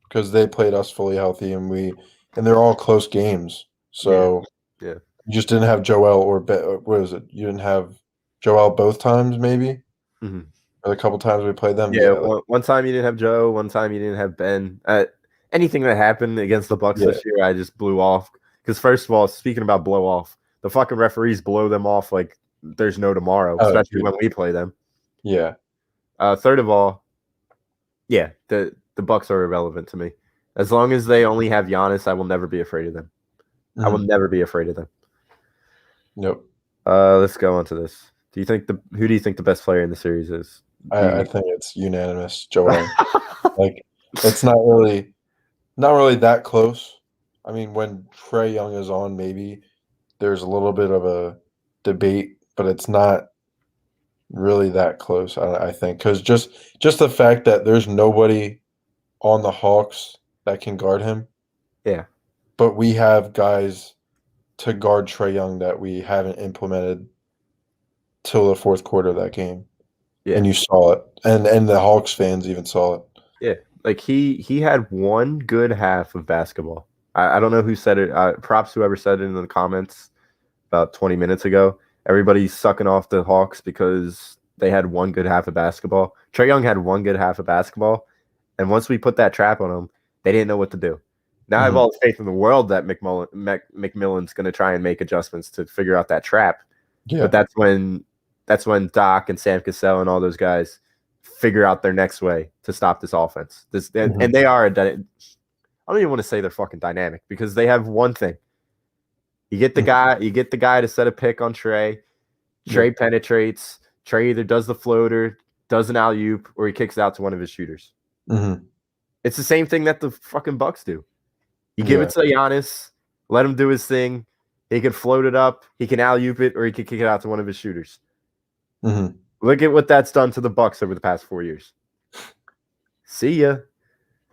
because they played us fully healthy, and they're all close games. So yeah. You just didn't have Joel or what is it? You didn't have Joel both times, maybe, or the couple times we played them. Yeah, one time you didn't have Joe. One time you didn't have Ben. Anything that happened against the Bucks this year, I just blew off. Because first of all, speaking about blow off, the fucking referees blow them off like there's no tomorrow, especially when we play them. Yeah. Third of all, yeah, the Bucks are irrelevant to me. As long as they only have Giannis, I will never be afraid of them. I will never be afraid of them. Nope. Let's go on to this. Who do you think the best player in the series is? I think it's unanimous, Joel. Like it's not really that close. I mean, when Trae Young is on, maybe there's a little bit of a debate, but it's not really that close. I think because just the fact that there's nobody on the Hawks that can guard him. Yeah. But we have guys to guard Trae Young that we haven't implemented till the fourth quarter of that game. Yeah. And you saw it. And the Hawks fans even saw it. Yeah. Like he had one good half of basketball. I don't know who said it. Props whoever said it in the comments about 20 minutes ago. Everybody's sucking off the Hawks because they had one good half of basketball. Trae Young had one good half of basketball. And once we put that trap on him, they didn't know what to do. Now I have all the faith in the world that McMillan's going to try and make adjustments to figure out that trap. Yeah. But that's when Doc and Sam Cassell and all those guys figure out their next way to stop this offense. And they are I don't even want to say they're fucking dynamic because they have one thing. You get the guy to set a pick on Trae. Trae penetrates. Trae either does the floater, does an alley-oop, or he kicks it out to one of his shooters. It's the same thing that the fucking Bucks do. You give it to Giannis, let him do his thing. He can float it up, he can alley-oop it, or he can kick it out to one of his shooters. Look at what that's done to the Bucks over the past 4 years. See ya.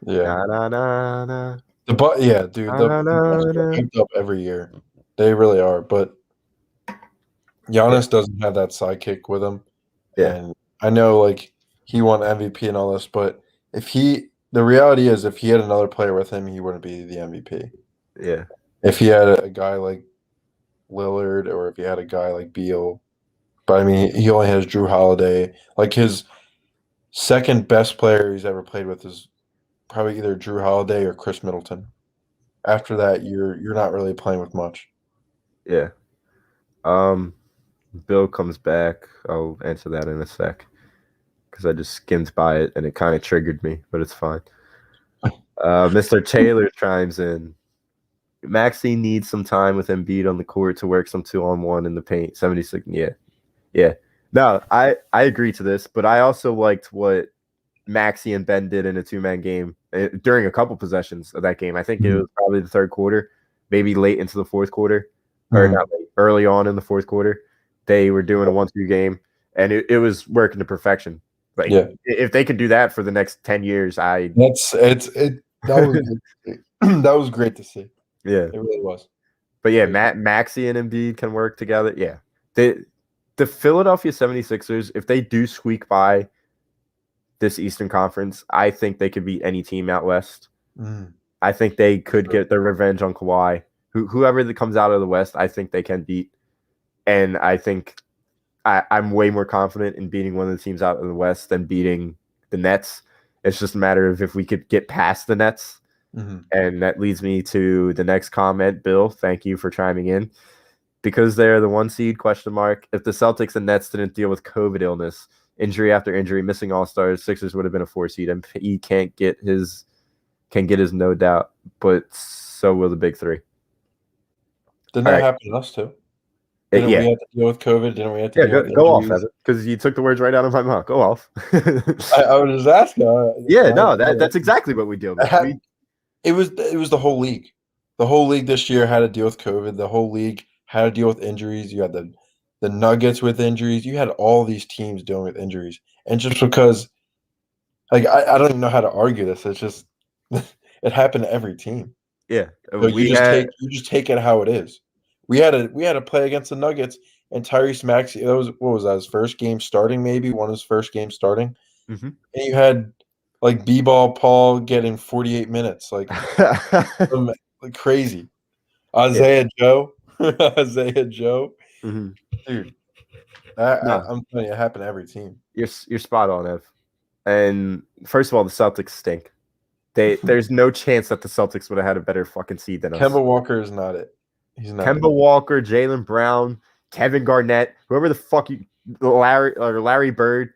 Yeah. Na, na, na. The Bucks are hyped up every year. They really are, but Giannis doesn't have that sidekick with him. Yeah. And I know like he won MVP and all this, but the reality is if he had another player with him, he wouldn't be the MVP. Yeah. If he had a guy like Lillard or if he had a guy like Beal. But I mean, he only has Drew Holiday. Like his second best player he's ever played with is probably either Drew Holiday or Chris Middleton. After that, you're not really playing with much. Yeah. Bill comes back. I'll answer that in a sec because I just skimmed by it and it kind of triggered me, but it's fine. Mr. Taylor chimes in. Maxey needs some time with Embiid on the court to work some 2-on-1 in the paint. 76. Yeah. No, I agree to this, but I also liked what Maxey and Ben did in a two-man game during a couple possessions of that game. I think it was probably the third quarter, maybe late into the fourth quarter, or not late, early on in the fourth quarter. They were doing a 1-2 game, and it was working to perfection. Like if they could do that for the next 10 years, that was great to see. Yeah, it really was. But yeah, Maxey and Embiid can work together. Yeah. The Philadelphia 76ers, if they do squeak by this Eastern Conference, I think they could beat any team out West. I think they could get their revenge on Kawhi. Whoever that comes out of the West, I think they can beat. And I think I'm way more confident in beating one of the teams out of the West than beating the Nets. It's just a matter of if we could get past the Nets. And that leads me to the next comment. Bill, thank you for chiming in. Because they're the 1 seed, question mark. If the Celtics and Nets didn't deal with COVID illness, injury after injury, missing all-stars, Sixers would have been a 4 seed. And he can't get his no doubt, but so will the big three. Didn't that happen to us too? Didn't we have to deal with COVID? Didn't we have to deal with go off, Evan, because you took the words right out of my mouth. Go off. I was just asking. That's exactly what we deal with. It was the whole league. The whole league this year had to deal with COVID. The whole league had to deal with injuries. You had the Nuggets with injuries. You had all these teams dealing with injuries. And just because, like, I don't even know how to argue this. It's just it happened to every team. Yeah, so you just take it how it is. We had to play against the Nuggets, and Tyrese Maxey. That was his first game starting, maybe one of his first games starting. And you had like B-ball Paul getting 48 minutes, like crazy. Isaiah Joe, dude. I'm telling you, it happened to every team. You're spot on, Ev. And first of all, the Celtics stink. There's no chance that the Celtics would have had a better fucking seed than us. Kemba Walker is not it. He's not. Kemba Walker, Jaylen Brown, Kevin Garnett, whoever the fuck Larry Bird,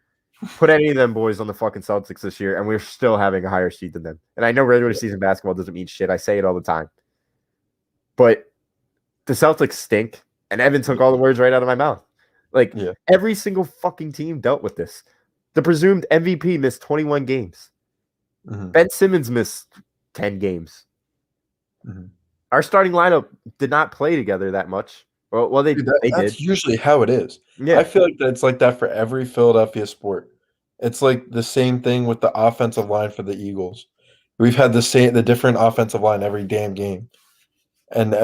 put any of them boys on the fucking Celtics this year, and we're still having a higher seed than them. And I know regular season basketball doesn't mean shit. I say it all the time. But the Celtics stink, and Evan took all the words right out of my mouth. Like, every single fucking team dealt with this. The presumed MVP missed 21 games. Ben Simmons missed 10 games. Our starting lineup did not play together that much. Well, they did. That's usually how it is. Yeah. I feel like it's like that for every Philadelphia sport. It's like the same thing with the offensive line for the Eagles. We've had the different offensive line every damn game, and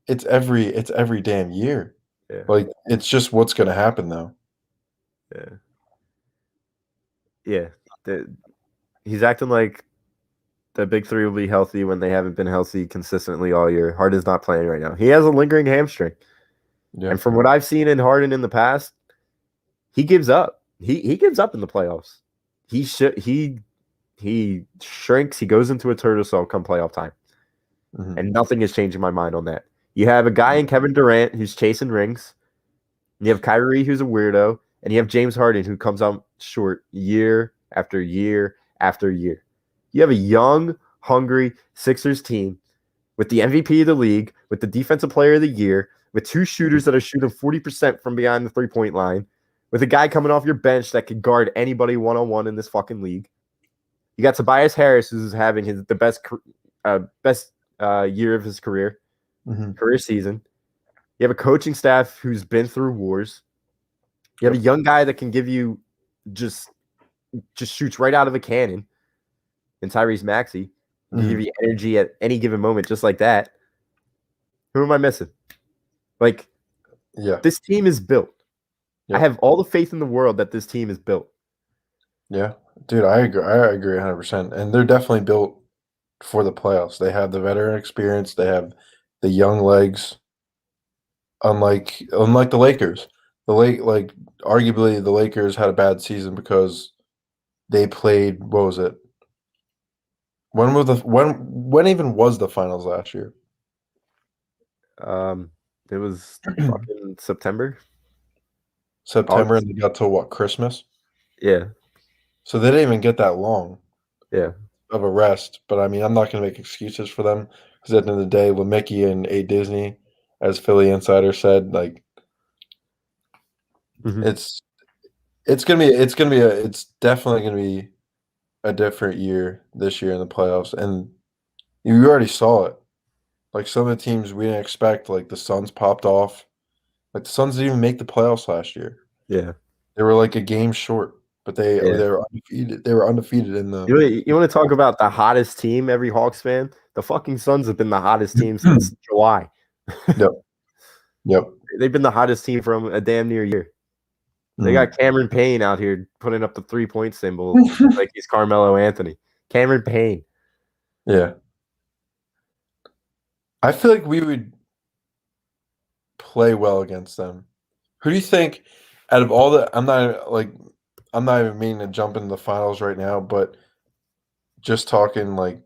it's every damn year. Yeah. Like, it's just what's going to happen though. Yeah. He's acting like the big three will be healthy when they haven't been healthy consistently all year. Harden's not playing right now. He has a lingering hamstring. Yeah. And from what I've seen in Harden in the past, he gives up. He gives up in the playoffs. He shrinks. He goes into a turtle shell come playoff time. And nothing is changing my mind on that. You have a guy in Kevin Durant who's chasing rings. You have Kyrie who's a weirdo. And you have James Harden who comes out short year after year after year. You have a young, hungry Sixers team with the MVP of the league, with the defensive player of the year, with two shooters that are shooting 40% from behind the three-point line, with a guy coming off your bench that could guard anybody one-on-one in this fucking league. You got Tobias Harris, who's having the best year of his career season. You have a coaching staff who's been through wars. You have a young guy that can give you just shoots right out of a cannon in Tyrese Maxey. Can give you energy at any given moment just like that. Who am I missing? Like, this team is built. I have all the faith in the world that this team is built. Yeah, dude, I agree 100%. And they're definitely built for the playoffs. They have the veteran experience. They have the young legs. Unlike the Lakers. Arguably the Lakers had a bad season because they played, what was it? When even was the finals last year? It was fucking September. September, and they got to what, Christmas? Yeah. So they didn't even get that long. Yeah. Of a rest. But I mean, I'm not gonna make excuses for them because at the end of the day, with Mickey and A Disney, as Philly Insider said, like it's definitely gonna be a different year this year in the playoffs, and you already saw it. Like, some of the teams we didn't expect, like the Suns popped off. Like, the Suns didn't even make the playoffs last year. Yeah, they were like a game short, but they were undefeated. They were undefeated in the. You want to talk about the hottest team? Every Hawks fan, The fucking Suns have been the hottest team since July. Yep. They've been the hottest team for a damn near year. They got Cameron Payne out here putting up the 3-point symbol like he's Carmelo Anthony. Cameron Payne. Yeah. I feel like we would play well against them. Who do you think out of all the I'm not even meaning to jump into the finals right now, but just talking like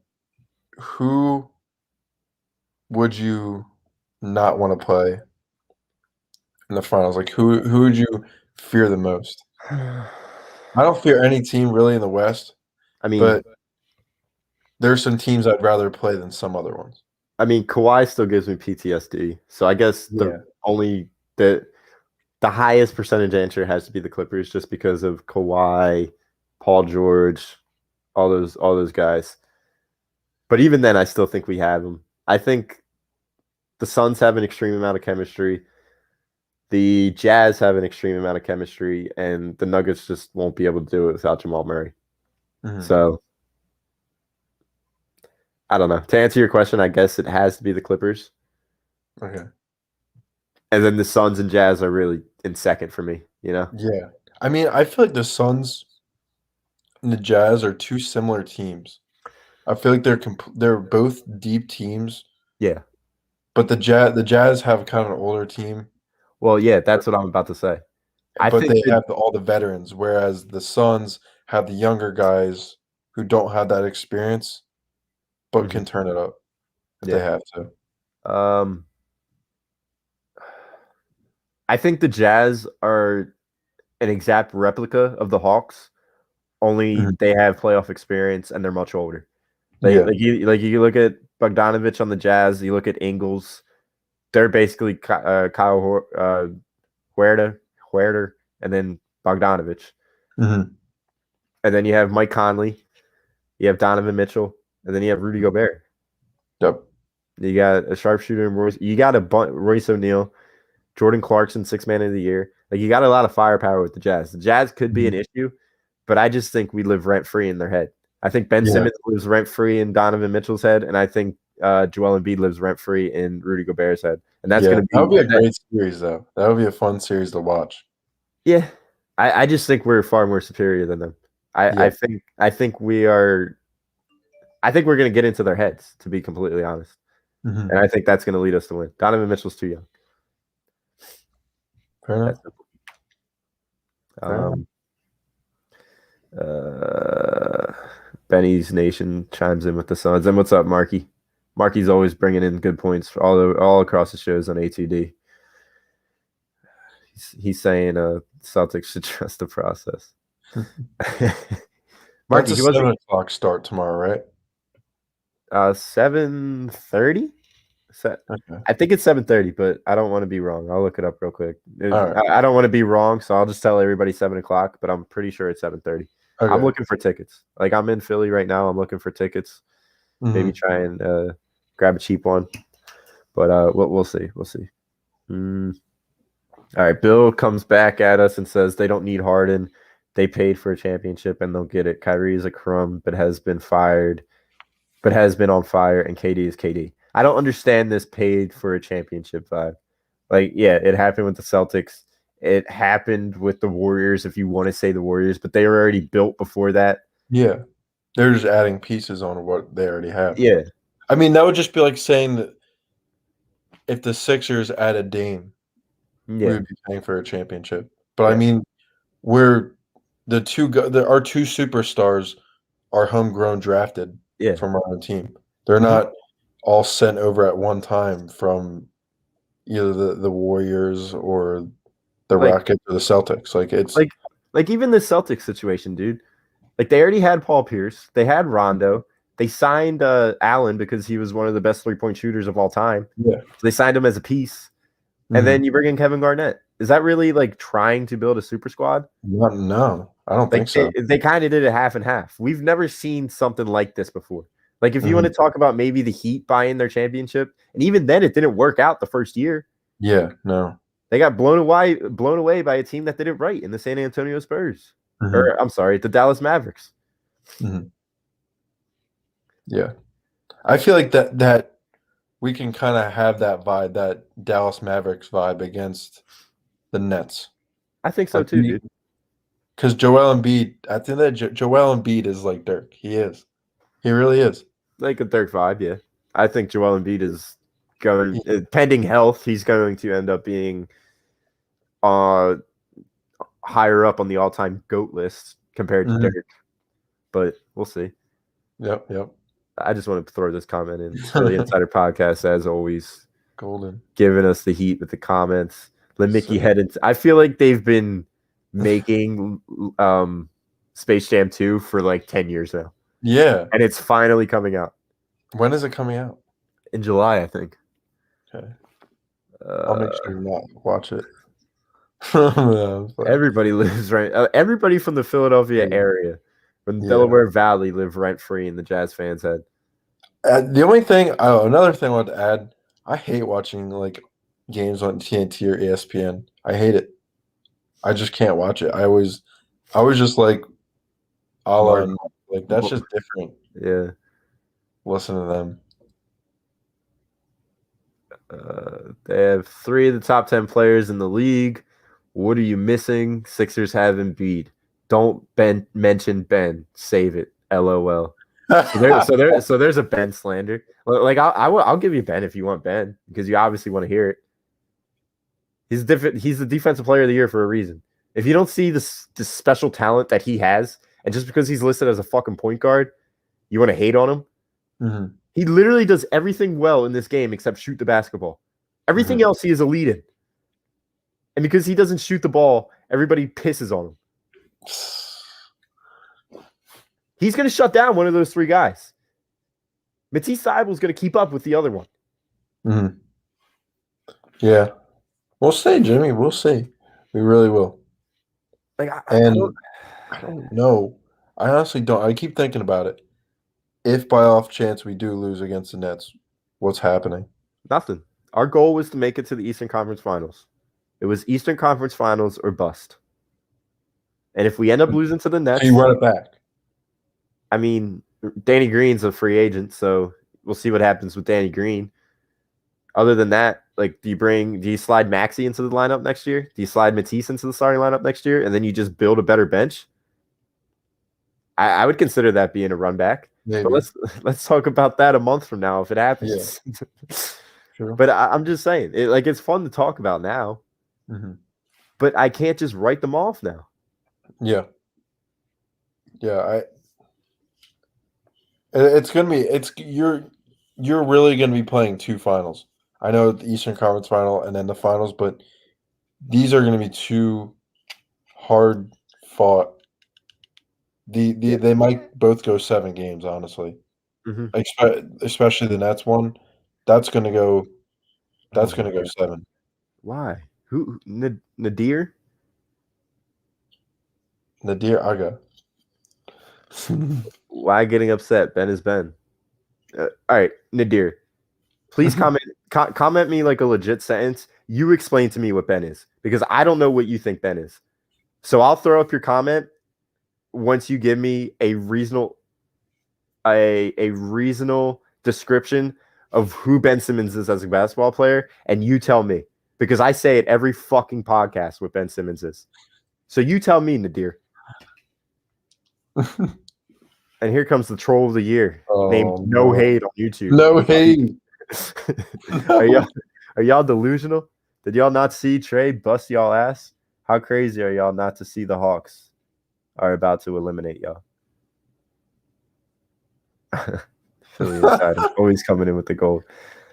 who would you not want to play in the finals? Like who would you fear the most? I don't fear any team really in the West. I mean, but there's some teams I'd rather play than some other ones. I mean, Kawhi still gives me PTSD. So I guess the highest percentage answer has to be the Clippers just because of Kawhi, Paul George, all those guys. But even then, I still think we have them. I think the Suns have an extreme amount of chemistry. The Jazz have an extreme amount of chemistry, and the Nuggets just won't be able to do it without Jamal Murray. Mm-hmm. So, I don't know. To answer your question, I guess it has to be the Clippers. Okay. And then the Suns and Jazz are really in second for me, you know? Yeah. I mean, I feel like the Suns and the Jazz are two similar teams. I feel like they're both deep teams. Yeah. But the Jazz have kind of an older team. Well, yeah, that's what I'm about to say. But they have all the veterans, whereas the Suns have the younger guys who don't have that experience, but can turn it up if they have to. I think the Jazz are an exact replica of the Hawks, only they have playoff experience and they're much older. Like you look at Bogdanovich on the Jazz, you look at Ingles, they're basically Kyle Huerter, and then Bogdanovich. Mm-hmm. And then you have Mike Conley, you have Donovan Mitchell, and then you have Rudy Gobert. Yep. You got a sharpshooter in Royce. You got Royce O'Neal, Jordan Clarkson, 6th man of the year. Like, you got a lot of firepower with the Jazz. The Jazz could be an issue, but I just think we live rent-free in their head. I think Ben Simmons lives rent-free in Donovan Mitchell's head, and I think Joel Embiid lives rent-free in Rudy Gobert's head. And that's going to be that would be a great series, though. That would be a fun series to watch. Yeah. I just think we're far more superior than them. I think we are – I think we're going to get into their heads, to be completely honest. Mm-hmm. And I think that's going to lead us to win. Donovan Mitchell's too young. Fair enough. Benny's Nation chimes in with the Suns. And what's up, Marky? Marky's always bringing in good points all across the shows on A2D. He's saying Celtics should trust the process. Marky, it's a 7 o'clock start tomorrow, right? 7:30. Okay. I think it's 7:30, but I don't want to be wrong. I'll look it up real quick. Right. I don't want to be wrong, so I'll just tell everybody 7 o'clock, but I'm pretty sure it's 7:30. Okay. I'm looking for tickets. Like, I'm in Philly right now. I'm looking for tickets. Mm-hmm. Maybe try and grab a cheap one. But we'll see. We'll see. All right, Bill comes back at us and says they don't need Harden. They paid for a championship, and they'll get it. Kyrie is a crumb, but has been fired, but has been on fire, and KD is KD. I don't understand this paid for a championship vibe. Like, yeah, it happened with the Celtics. It happened with the Warriors, if you want to say the Warriors, but they were already built before that. Yeah. They're just adding pieces on what they already have. Yeah. I mean, that would just be like saying that if the Sixers added Dame, we would be paying for a championship. But I mean, our two superstars are homegrown drafted from our own team. They're not all sent over at one time from either the Warriors or the Rockets or the Celtics. Like, it's like even the Celtics situation, dude. Like, they already had Paul Pierce. They had Rondo. They signed Allen because he was one of the best 3-point shooters of all time. Yeah. So they signed him as a piece. And then you bring in Kevin Garnett. Is that really, like, trying to build a super squad? No, I don't think so. They kind of did it half and half. We've never seen something like this before. Like, if you want to talk about maybe the Heat buying their championship, and even then it didn't work out the first year. Yeah, no. They got blown away by a team that did it right in the San Antonio Spurs. Or, I'm sorry, the Dallas Mavericks. Yeah. I feel like that we can kind of have that vibe, that Dallas Mavericks vibe against the Nets. I think so too, dude. Because Joel Embiid, at the end of that, Joel Embiid is like Dirk. He is. He really is. Like a Dirk vibe, yeah. I think Joel Embiid is going, pending health, he's going to end up being higher up on the all-time GOAT list compared to Dirk. But we'll see. Yep. I just wanted to throw this comment in for the Insider Podcast, as always. Golden. Giving us the heat with the comments. Let Mickey head into. I feel like they've been making Space Jam 2 for like 10 years now. Yeah. And it's finally coming out. When is it coming out? In July, I think. Okay. I'll make sure to not watch it. Everybody lives right. Everybody from the Philadelphia area, from the Delaware Valley, live rent free in the Jazz fans' head. The only thing, another thing I want to add, I hate watching like games on TNT or ESPN. I hate it. I just can't watch it. I was just like, like that's just different. Yeah. Listen to them. They have 3 of the top 10 players in the league. What are you missing? Sixers have Embiid. Don't mention Ben. Save it. LOL. So there's a Ben slander. Like I'll give you Ben if you want Ben, because you obviously want to hear it. He's the defensive player of the year for a reason. If you don't see this special talent that he has, and just because he's listed as a fucking point guard, you want to hate on him. Mm-hmm. He literally does everything well in this game except shoot the basketball. Everything else he is elite in. And because he doesn't shoot the ball, everybody pisses on him. He's going to shut down one of those 3 guys. Matisse Thybulle is going to keep up with the other one. Mm-hmm. Yeah. We'll see, Jimmy. We'll see. We really will. Like, I don't know. I honestly don't. I keep thinking about it. If by off chance we do lose against the Nets, what's happening? Nothing. Our goal was to make it to the Eastern Conference Finals. It was Eastern Conference Finals or bust. And if we end up losing to the Nets, you run it back. I mean, Danny Green's a free agent, so we'll see what happens with Danny Green. Other than that, like, do you slide Maxey into the lineup next year? Do you slide Matisse into the starting lineup next year? And then you just build a better bench? I would consider that being a run back. Maybe. But let's talk about that a month from now if it happens. Yeah. Sure. But I'm just saying, it's fun to talk about now. Mm-hmm. But I can't just write them off now. Yeah. Yeah, it's gonna be you're really gonna be playing 2 finals. I know the Eastern Conference Final and then the finals, but these are gonna be 2 hard fought. They might both go 7 games, honestly. Mm-hmm. Especially the Nets one. That's gonna go 7. Why? Who? Nadir? Nadir Aga. Why getting upset? Ben is Ben. All right, Nadir. Please comment me like a legit sentence. You explain to me what Ben is, because I don't know what you think Ben is. So I'll throw up your comment once you give me a reasonable description of who Ben Simmons is as a basketball player, and you tell me, because I say it every fucking podcast what Ben Simmons is. So you tell me, Nadir. And here comes the troll of the year, named No Hate on YouTube. No Hate. Are y'all delusional? Did y'all not see Trey bust y'all ass? How crazy are y'all not to see the Hawks are about to eliminate y'all? Philly Insider always coming in with the gold.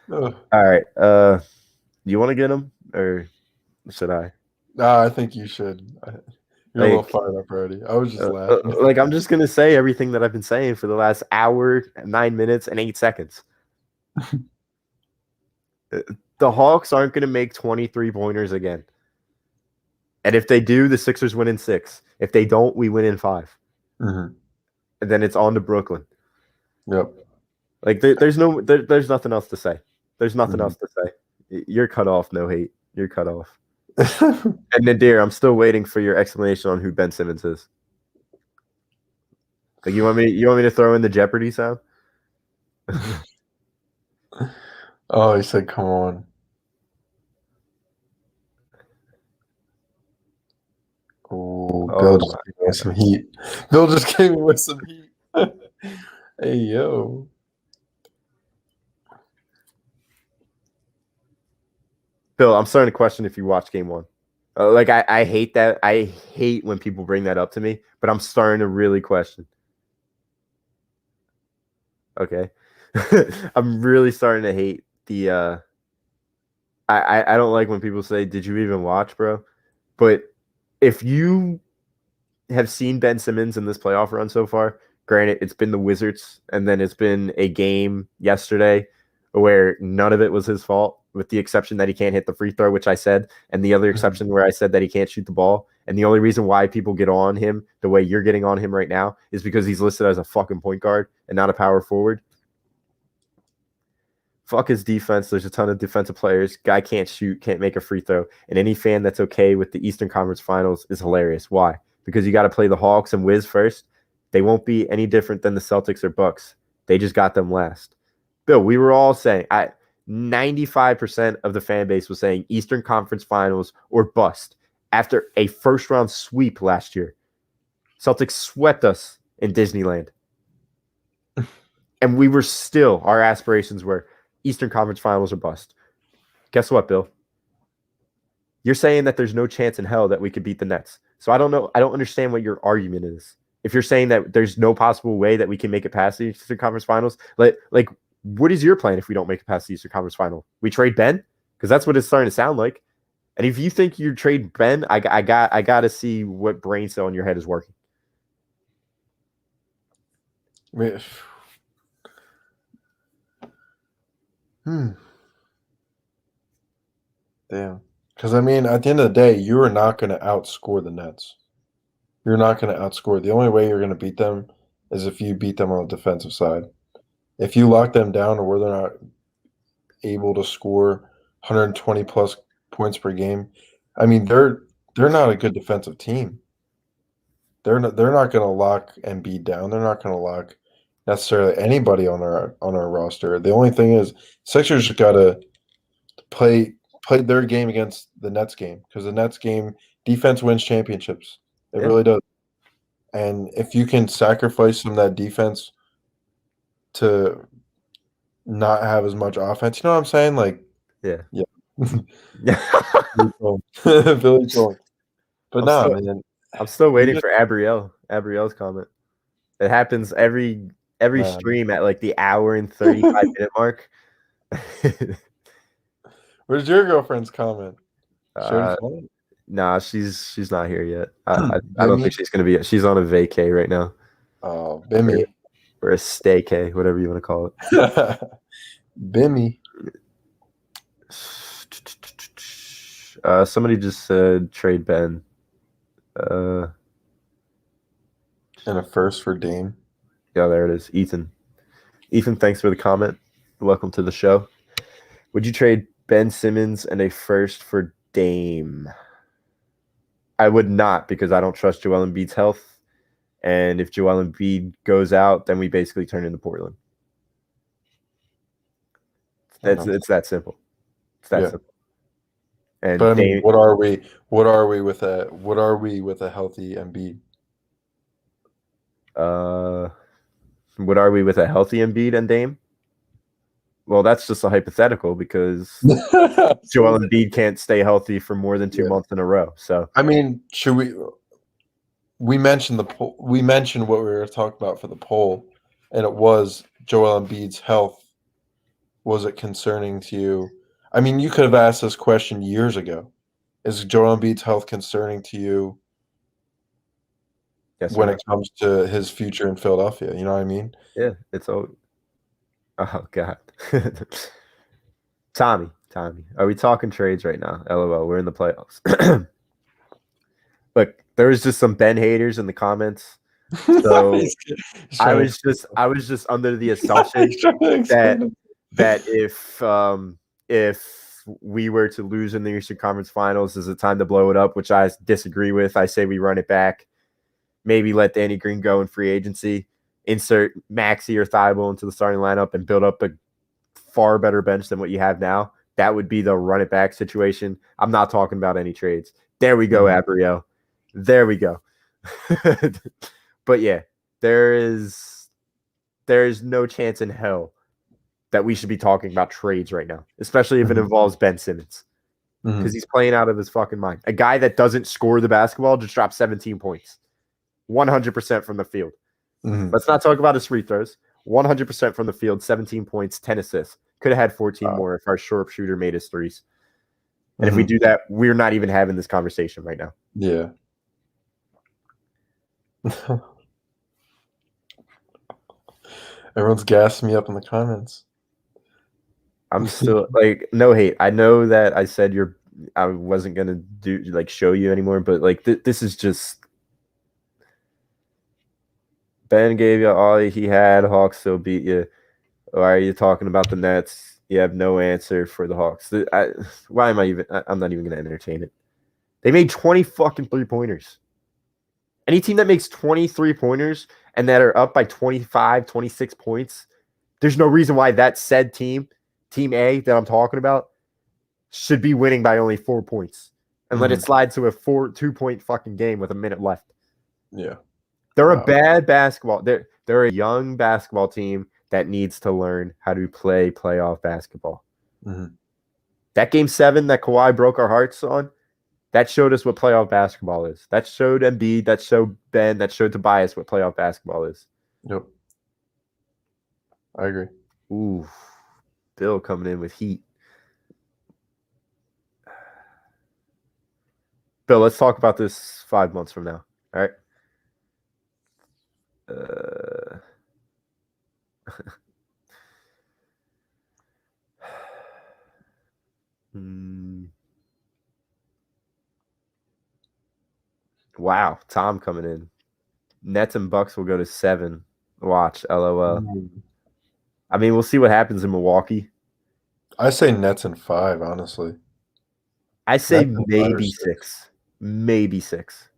All right. You want to get him, or should I? Nah, I think you should. You're a little fired up already. I was just laughing. I'm just gonna say everything that I've been saying for the last hour, 9 minutes, and 8 seconds. The Hawks aren't gonna make 23-pointers again. And if they do, the Sixers win in 6. If they don't, we win in 5. Mm-hmm. And then it's on to Brooklyn. Yep. Like there's nothing else to say. There's nothing else to say. You're cut off. No hate. You're cut off. And Nadir, I'm still waiting for your explanation on who Ben Simmons is. Like, you want me to throw in the Jeopardy sound? Oh, he said, "Come on." Oh, Bill just came with some heat. Bill just came with some heat. Hey, yo. Bill, I'm starting to question if you watched game one. I hate that. I hate when people bring that up to me, but I'm starting to really question. Okay. I'm really starting to hate the I don't like when people say, "Did you even watch, bro?" But if you have seen Ben Simmons in this playoff run so far, granted, it's been the Wizards, and then it's been a game yesterday where none of it was his fault, with the exception that he can't hit the free throw, which I said, and the other exception where I said that he can't shoot the ball. And the only reason why people get on him the way you're getting on him right now is because he's listed as a fucking point guard and not a power forward. Fuck his defense. There's a ton of defensive players. Guy can't shoot, can't make a free throw. And any fan that's okay with the Eastern Conference Finals is hilarious. Why? Because you got to play the Hawks and Wiz first. They won't be any different than the Celtics or Bucks. They just got them last. Bill, we were all saying, 95% of the fan base was saying Eastern Conference Finals or bust after a first-round sweep last year. Celtics swept us in Disneyland. And we were still, our aspirations were Eastern Conference Finals or bust. Guess what, Bill? You're saying that there's no chance in hell that we could beat the Nets. So I don't know. I don't understand what your argument is. If you're saying that there's no possible way that we can make it past the Eastern Conference Finals, like what is your plan if we don't make it past the Eastern Conference Final? We trade Ben? Because that's what it's starting to sound like. And if you think you trade Ben, I got to see what brain cell in your head is working. Damn. Because, I mean, at the end of the day, you are not going to outscore the Nets. You're not going to outscore. The only way you're going to beat them is if you beat them on the defensive side. If you lock them down to where they're not able to score 120-plus points per game, I mean, they're not a good defensive team. They're not going to lock Embiid down. They're not going to lock necessarily anybody on our roster. The only thing is Sixers got to play their game against the Nets game, because the Nets game, defense wins championships. It really does. And if you can sacrifice some of that defense to not have as much offense, you know what I'm saying? Like, yeah. Billy Joel. But man. I'm still waiting for Abriel's comment. It happens every stream at like the hour and 35-minute mark. Where's your girlfriend's comment? Nah, she's not here yet. I don't think she's gonna be. She's on a vacay right now. Oh, Bimmy. Or a staycay, whatever you want to call it. Bimmy. Somebody just said trade Ben. And a first for Dame. Yeah, there it is. Ethan, thanks for the comment. Welcome to the show. Would you trade Ben Simmons and a first for Dame? I would not, because I don't trust Joel Embiid's health. And if Joel Embiid goes out, then we basically turn into Portland. It's that simple. It's that simple. And but I mean, what are we with a healthy Embiid? What are we with a healthy Embiid and Dame? Well, that's just a hypothetical, because Joel Embiid can't stay healthy for more than 2 months in a row. So I mean, should we mentioned the poll? We mentioned what we were talking about for the poll, and it was Joel Embiid's health. Was it concerning to you? I mean, you could have asked this question years ago. Is Joel Embiid's health concerning to you when it comes to his future in Philadelphia? You know what I mean? Yeah, it's all. Oh God, Tommy, are we talking trades right now? LOL, we're in the playoffs. Look, there was just some Ben haters in the comments, so I was just under the assumption that if we were to lose in the Eastern Conference Finals, is it time to blow it up, which I disagree with. I say we run it back, maybe let Danny Green go in free agency. Insert Maxey or Thibault into the starting lineup and build up a far better bench than what you have now, that would be the run it back situation. I'm not talking about any trades. There we go, Abrio. There we go. But yeah, there is no chance in hell that we should be talking about trades right now, especially if it involves Ben Simmons, because he's playing out of his fucking mind. A guy that doesn't score the basketball just dropped 17 points, 100% from the field. Let's not talk about his free throws. 100% from the field, 17 points, 10 assists. Could have had 14 more if our sharpshooter made his threes. And if we do that, we're not even having this conversation right now. Yeah. Everyone's gassing me up in the comments. I'm still like, no hate. I know that I said I wasn't gonna do like show you anymore, but like this is just Ben gave you all he had. Hawks still beat you. Why are you talking about the Nets? You have no answer for the Hawks. Why am I even? I'm not even gonna entertain it. They made 20 fucking 3-pointers. Any team that makes 23 pointers and that are up by 25, 26 points, there's no reason why that said team A that I'm talking about, should be winning by only 4 points and let it slide to a 2-point fucking game with a minute left. Yeah. They're a bad basketball. They're a young basketball team that needs to learn how to play playoff basketball. That game 7 that Kawhi broke our hearts on, that showed us what playoff basketball is. That showed Embiid, that showed Ben, that showed Tobias what playoff basketball is. Yep. I agree. Ooh, Bill coming in with heat. Bill, let's talk about this 5 months from now. All right. Wow, Tom coming in. Nets and Bucks will go to 7. Watch, LOL. I mean, we'll see what happens in Milwaukee. I say Nets and 5, honestly. I say maybe 6. Maybe 6.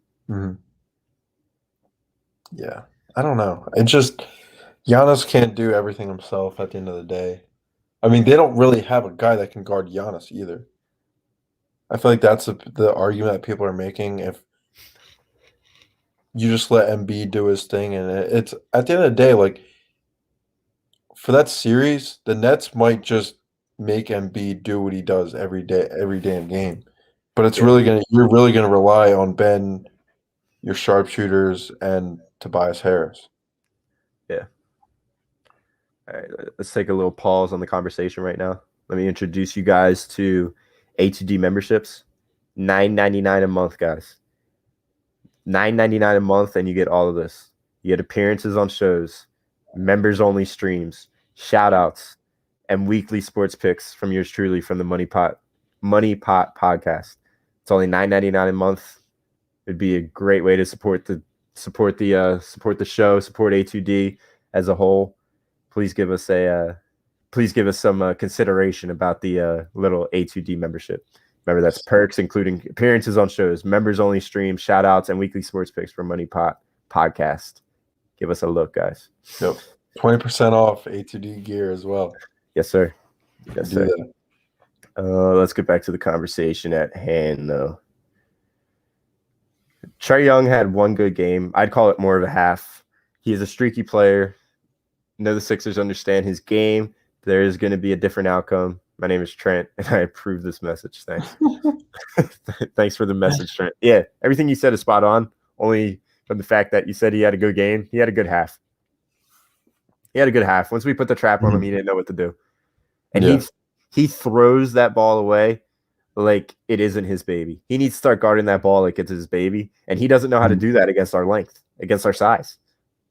Yeah. I don't know. It just Giannis can't do everything himself at the end of the day. I mean, they don't really have a guy that can guard Giannis either. I feel like that's the argument that people are making. If you just let Embiid do his thing, and it's at the end of the day, like for that series, the Nets might just make Embiid do what he does every day, every damn game. But it's you're really gonna rely on Ben, your sharpshooters, and Tobias Harris. Yeah. All right, let's take a little pause on the conversation right now. Let me introduce you guys to A2D memberships. $9.99 a month, guys. $9.99 a month, and you get all of this. You get appearances on shows, members-only streams, shout-outs, and weekly sports picks from yours truly from the Money Pot podcast. It's only $9.99 a month. It'd be a great way to support the show, support A2D as a whole. Please give us some consideration about the little A2D membership. Remember, that's perks including appearances on shows, members only streams, shout outs, and weekly sports picks from Money Pot podcast. Give us a look, guys. Yep. 20% off A2D gear as well. Yes, sir. Yes, sir. Let's get back to the conversation at hand, though. Trae Young had one good game. I'd call it more of a half. He is a streaky player. I know the Sixers understand his game. There is going to be a different outcome. My name is Trent, and I approve this message. Thanks. Thanks for the message, Trent. Yeah, everything you said is spot on, only from the fact that you said he had a good game. He had a good half. Once we put the trap on him, he didn't know what to do. And he throws that ball away like it isn't his baby. He needs to start guarding that ball like it's his baby, and he doesn't know how to do that against our length, against our size.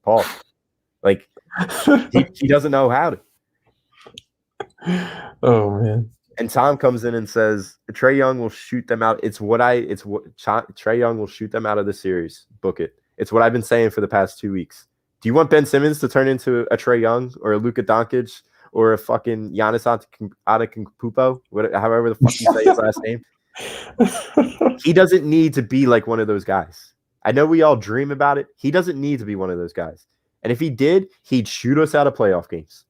Paul, like he doesn't know how to. Oh man! And Tom comes in and says Trae Young will shoot them out. Trae Young will shoot them out of the series. Book it. It's what I've been saying for the past 2 weeks. Do you want Ben Simmons to turn into a Trae Young or a Luka Doncic or a fucking Giannis Antetokounmpo, however the fuck you say his last name? He doesn't need to be like one of those guys. I know we all dream about it. He doesn't need to be one of those guys. And if he did, he'd shoot us out of playoff games.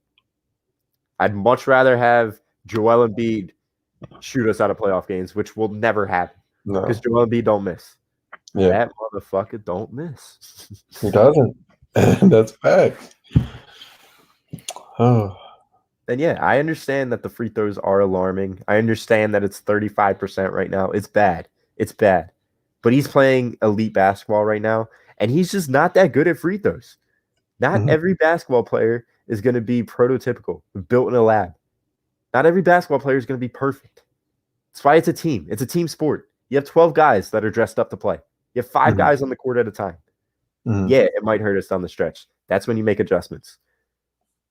I'd much rather have Joel Embiid shoot us out of playoff games, which will never happen because Joel Embiid don't miss. Yeah, that motherfucker don't miss. He doesn't. That's fact. Oh. And yeah, I understand that the free throws are alarming. I understand that it's 35% right now. It's bad. It's bad. But he's playing elite basketball right now, and he's just not that good at free throws. Not every basketball player is going to be prototypical, built in a lab. Not every basketball player is going to be perfect. That's why it's a team. It's a team sport. You have 12 guys that are dressed up to play. You have 5 guys on the court at a time. Yeah, it might hurt us down the stretch. That's when you make adjustments.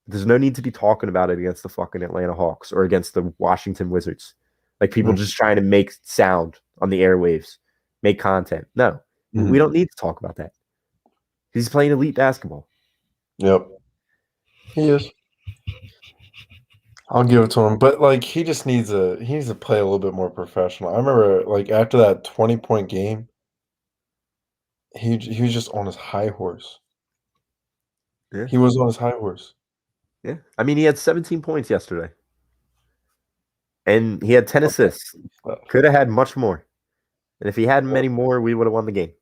There's no need to be talking about it against the fucking Atlanta Hawks or against the Washington Wizards. Like people just trying to make sound on the airwaves, make content. No, we don't need to talk about that. He's playing elite basketball. Yep. He is. I'll give it to him. But like he needs to play a little bit more professional. I remember like after that 20-point game, he was just on his high horse. Yeah. He was on his high horse. Yeah. I mean, he had 17 points yesterday. And he had 10 assists. Could have had much more. And if he had many more, we would have won the game.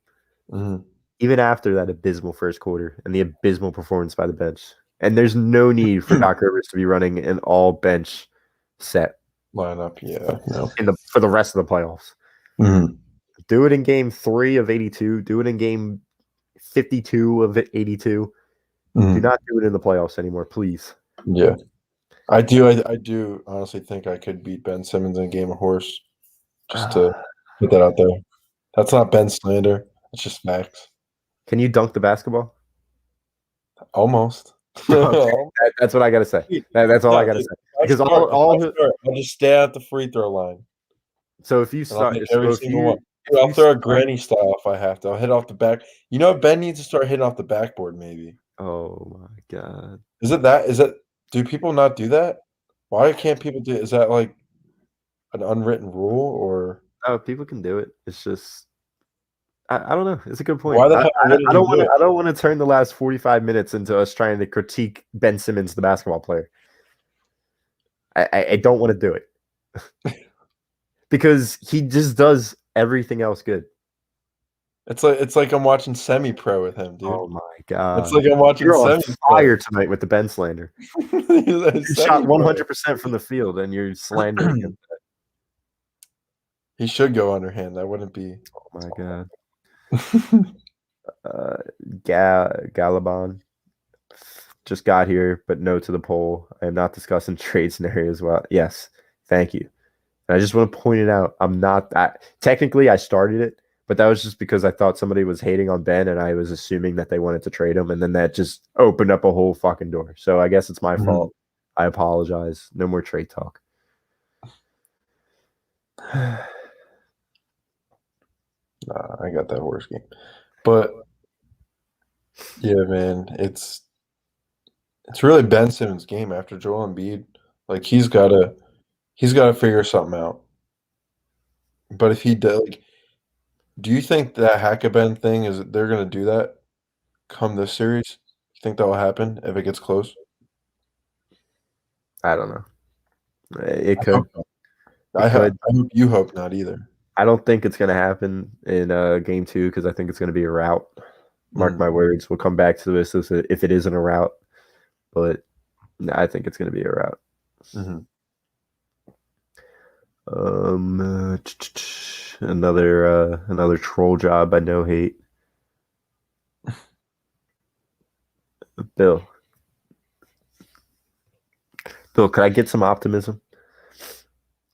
Even after that abysmal first quarter and the abysmal performance by the bench. And there's no need for Doc Rivers to be running an all bench set lineup. Yeah. No. For the rest of the playoffs. Do it in game 3 of 82. Do it in game 52 of 82. Do not do it in the playoffs anymore, please. Yeah. I do honestly think I could beat Ben Simmons in a game of horse. Just to put that out there. That's not Ben slander. It's just facts. Can you dunk the basketball? Almost. Okay. That's what I gotta say. That's all I gotta say. Because I'll just stay at the free throw line. So if you start every single one. I'll throw a granny style if I have to. I'll hit off the back. You know, Ben needs to start hitting off the backboard, maybe. Oh my god! Is it? Do people not do that? Why can't people do it? Is that like an unwritten rule, or? Oh, people can do it. It's just I don't know. It's a good point. Why the hell? I don't want to turn the last 45 minutes into us trying to critique Ben Simmons, the basketball player. I don't want to do it because he just does everything else good. It's like I'm watching semi-pro with him, dude. Oh my god! It's like I'm watching. You're on fire tonight with the Ben slander. You shot 100% from the field, and you're slandering him. He should go underhand. That wouldn't be. Oh my god. Galabon just got here, but no to the poll. I am not discussing trade scenarios. Well, yes, thank you. And I just want to point it out. I'm not that. Technically, I started it. But that was just because I thought somebody was hating on Ben, and I was assuming that they wanted to trade him, and then that just opened up a whole fucking door. So I guess it's my fault. I apologize. No more trade talk. I got that horse game. But yeah, man, it's really Ben Simmons' game after Joel Embiid. Like he's gotta figure something out. But if he does, like, do you think that Hack-a-Ben thing they're gonna do that come this series? You think that will happen if it gets close? I don't know. It could. I hope you hope not either. I don't think it's gonna happen in game 2 because I think it's gonna be a rout. Mark my words. We'll come back to this if it isn't a rout, but I think it's gonna be a rout. Another troll job by No Hate. Bill, could I get some optimism?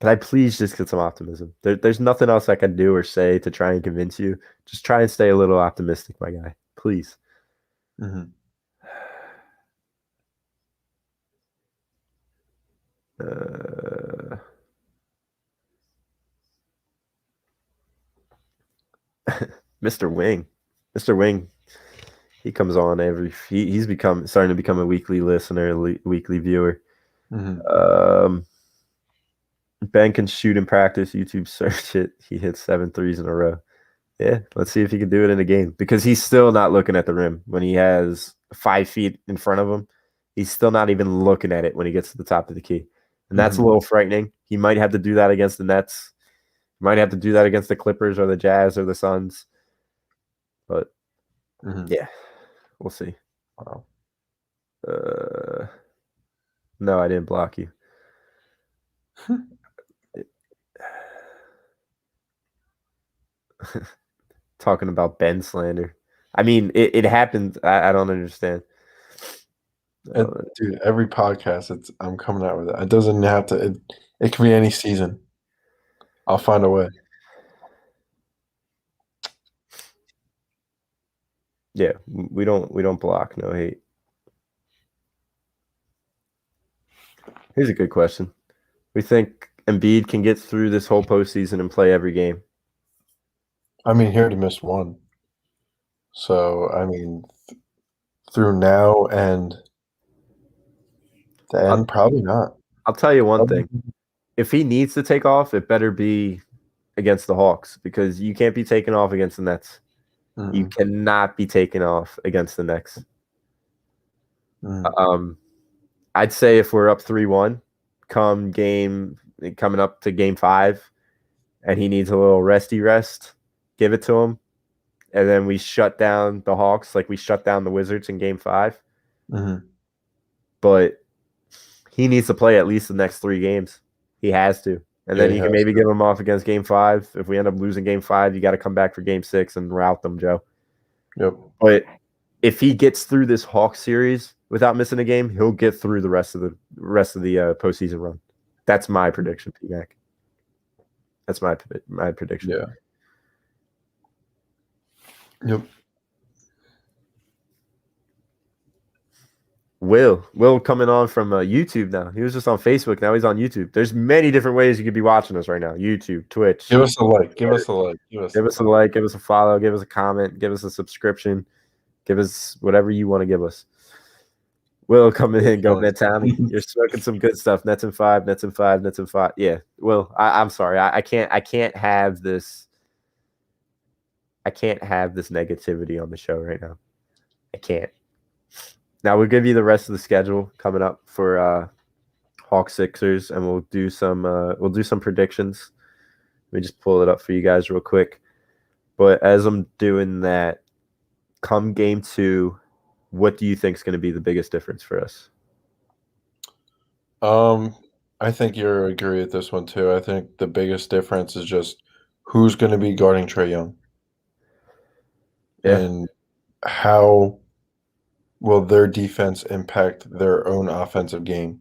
Can I please just get some optimism? There's nothing else I can do or say to try and convince you. Just try and stay a little optimistic, my guy. Please. Mr. Wing, he comes on he's starting to become a weekly listener, weekly viewer. Ben can shoot in practice. YouTube search it. He hit 7 threes in a row. Yeah, let's see if he can do it in a game because he's still not looking at the rim when he has 5 feet in front of him He's still not even looking at it when he gets to the top of the key. And that's a little frightening. He might have to do that against the Nets. He might have to do that against the Clippers or the Jazz or the Suns. But, yeah, we'll see. Wow. No, I didn't block you. Talking about Ben slander. I mean, it happened. I don't understand. Dude, every podcast, I'm coming out with it. It doesn't have to. It can be any season. I'll find a way. Yeah, we don't block, no hate. Here's a good question. We think Embiid can get through this whole postseason and play every game? I mean, he already missed one. So, I mean, through now and the end, probably not. I'll tell you one thing. If he needs to take off, it better be against the Hawks, because you can't be taken off against the Nets. You cannot be taken off against the Knicks. I'd say if we're up 3-1, coming up to game 5, and he needs a little rest, give it to him. And then we shut down the Hawks like we shut down the Wizards in game 5. But he needs to play at least the next 3 games. He has to. And then you can maybe give him off against game 5. If we end up losing game 5, you got to come back for game 6 and rout them, Joe. Yep. But if he gets through this Hawks series without missing a game, he'll get through the rest of the postseason run. That's my prediction, P-Mac. That's my prediction. Yeah. Yep. Will coming on from YouTube now. He was just on Facebook. Now he's on YouTube. There's many different ways you could be watching us right now. YouTube, Twitch. Give us a like. Give us a like. Give us a like. Give us a follow. Give us a comment. Give us a subscription. Give us whatever you want to give us. Will coming in, go Net Tommy. You're smoking some good stuff. Nets and 5. Nets and 5. Nets and 5. Yeah. Will, I'm sorry. I can't have this. I can't have this negativity on the show right now. I can't. Now we'll give you the rest of the schedule coming up for Hawks Sixers, and we'll do some predictions. Let me just pull it up for you guys real quick. But as I'm doing that, come game 2, what do you think is going to be the biggest difference for us? I think you're agree with this one too. I think the biggest difference is just who's going to be guarding Trae Young. Yeah. And how will their defense impact their own offensive game?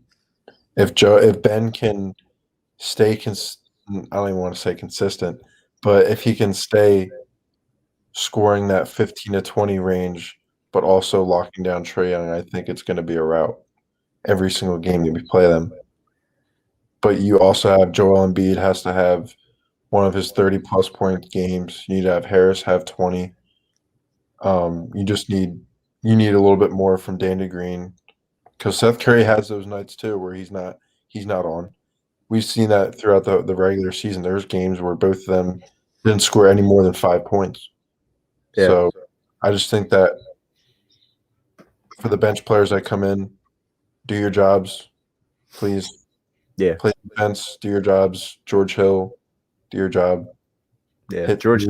If Ben can stay I don't even want to say consistent, but if he can stay scoring that 15 to 20 range, but also locking down Trae Young, I think it's going to be a rout every single game that we play them. But you also have Joel Embiid has to have one of his 30-plus point games. You need to have Harris have 20. You need a little bit more from Danny Green, because Seth Curry has those nights too where he's not on. We've seen that throughout the regular season. There's games where both of them didn't score any more than 5 points. Yeah. So I just think that for the bench players that come in, do your jobs, please. Yeah. Play defense, do your jobs. George Hill, do your job. Yeah, George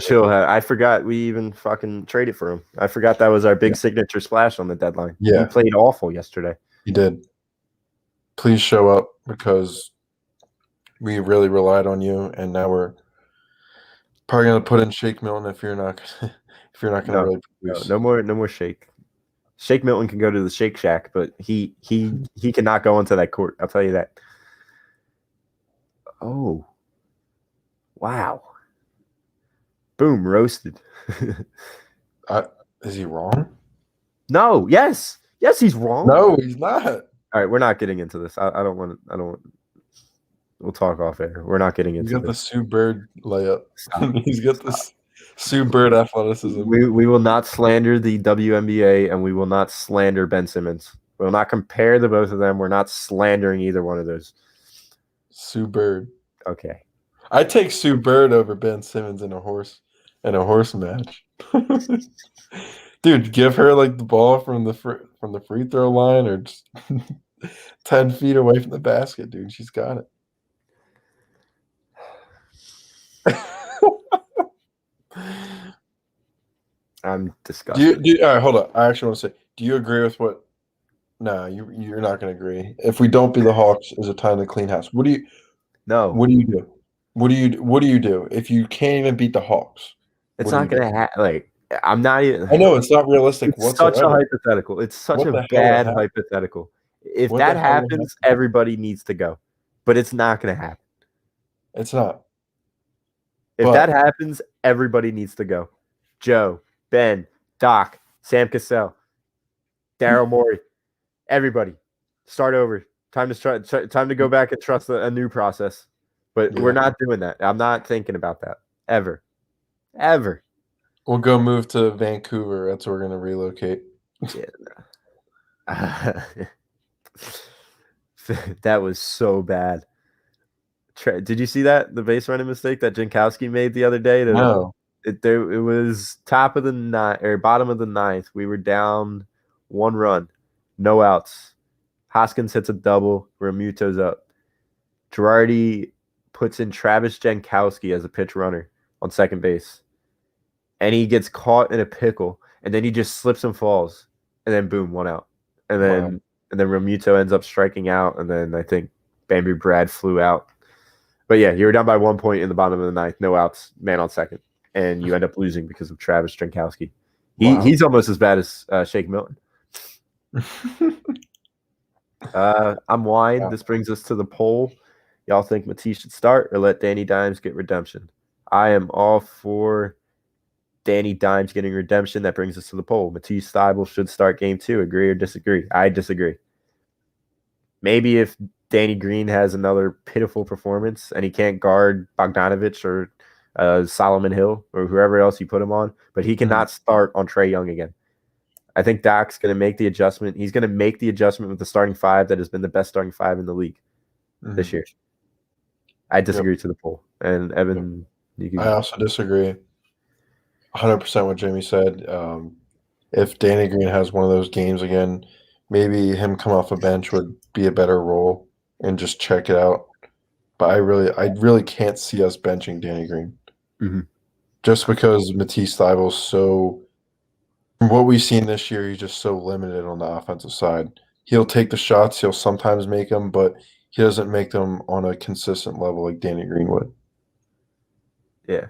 Hill. I forgot we even fucking traded for him. I forgot that was our big signature splash on the deadline. Yeah, he played awful yesterday. He did. Please show up, because we really relied on you, and now we're probably gonna put in Shake Milton if you're not gonna really produce. No more Shake. Shake Milton can go to the Shake Shack, but he cannot go into that court. I'll tell you that. Oh, wow. Boom, roasted. Is he wrong? No. Yes, he's wrong. No, he's not. All right, we're not getting into this. I don't want. We'll talk off air. We're not getting into. He's got the Sue Bird layup. He's got this Sue Bird athleticism. We will not slander the WNBA, and we will not slander Ben Simmons. We will not compare the both of them. We're not slandering either one of those. Sue Bird. Okay. I take Sue Bird over Ben Simmons in a horse match. Dude, give her like the ball from from the free throw line or just 10 feet away from the basket, dude. She's got it. I'm disgusted. All right, hold on. I actually want to say, do you agree with what? No, you're not going to agree. If we don't beat the Hawks, is it time to clean house? What do you? No. What do you do? What do you do if you can't even beat the Hawks? It's not going to happen. Like, I'm not even. I know it's not realistic. It's whatsoever. such a hypothetical. It's such a bad hypothetical. If that happens, everybody needs to go. But it's not going to happen. It's not. If that happens, everybody needs to go. Joe, Ben, Doc, Sam Cassell, Daryl Morey, everybody, start over. Time to go back and trust a new process. But we're not doing that. I'm not thinking about that ever. We'll go move to Vancouver. That's where we're going to relocate. Yeah. That was so bad. Did you see that? The base running mistake that Jankowski made the other day? No. It was top of the ninth or bottom of the ninth. We were down 1 run, no outs. Hoskins hits a double. Remuto's up. Girardi puts in Travis Jankowski as a pitch runner on second base. And he gets caught in a pickle. And then he just slips and falls. And then boom, 1 out. And then Remuto ends up striking out. And then I think Bamboo Brad flew out. But yeah, you were down by 1 point in the bottom of the ninth, no outs, man on second. And you end up losing because of Travis Jankowski. He's almost as bad as Shake Milton. I'm wine. This brings us to the poll. Y'all think Matisse should start or let Danny Dimes get redemption? I am all for Danny Dimes getting redemption. That brings us to the poll. Matisse Thybulle should start game 2. Agree or disagree? I disagree. Maybe if Danny Green has another pitiful performance and he can't guard Bogdanovich or Solomon Hill or whoever else you put him on, but he cannot start on Trae Young again. I think Doc's going to make the adjustment. He's going to make the adjustment with the starting 5 that has been the best starting 5 in the league this year. I disagree to the poll. And Evan, I also disagree 100% what Jamie said. If Danny Green has one of those games again, maybe him come off a bench would be a better role and just check it out. But I really can't see us benching Danny Green. Just because Matisse Thybulle's so – from what we've seen this year, he's just so limited on the offensive side. He'll take the shots. He'll sometimes make them, but he doesn't make them on a consistent level like Danny Green would. Yeah.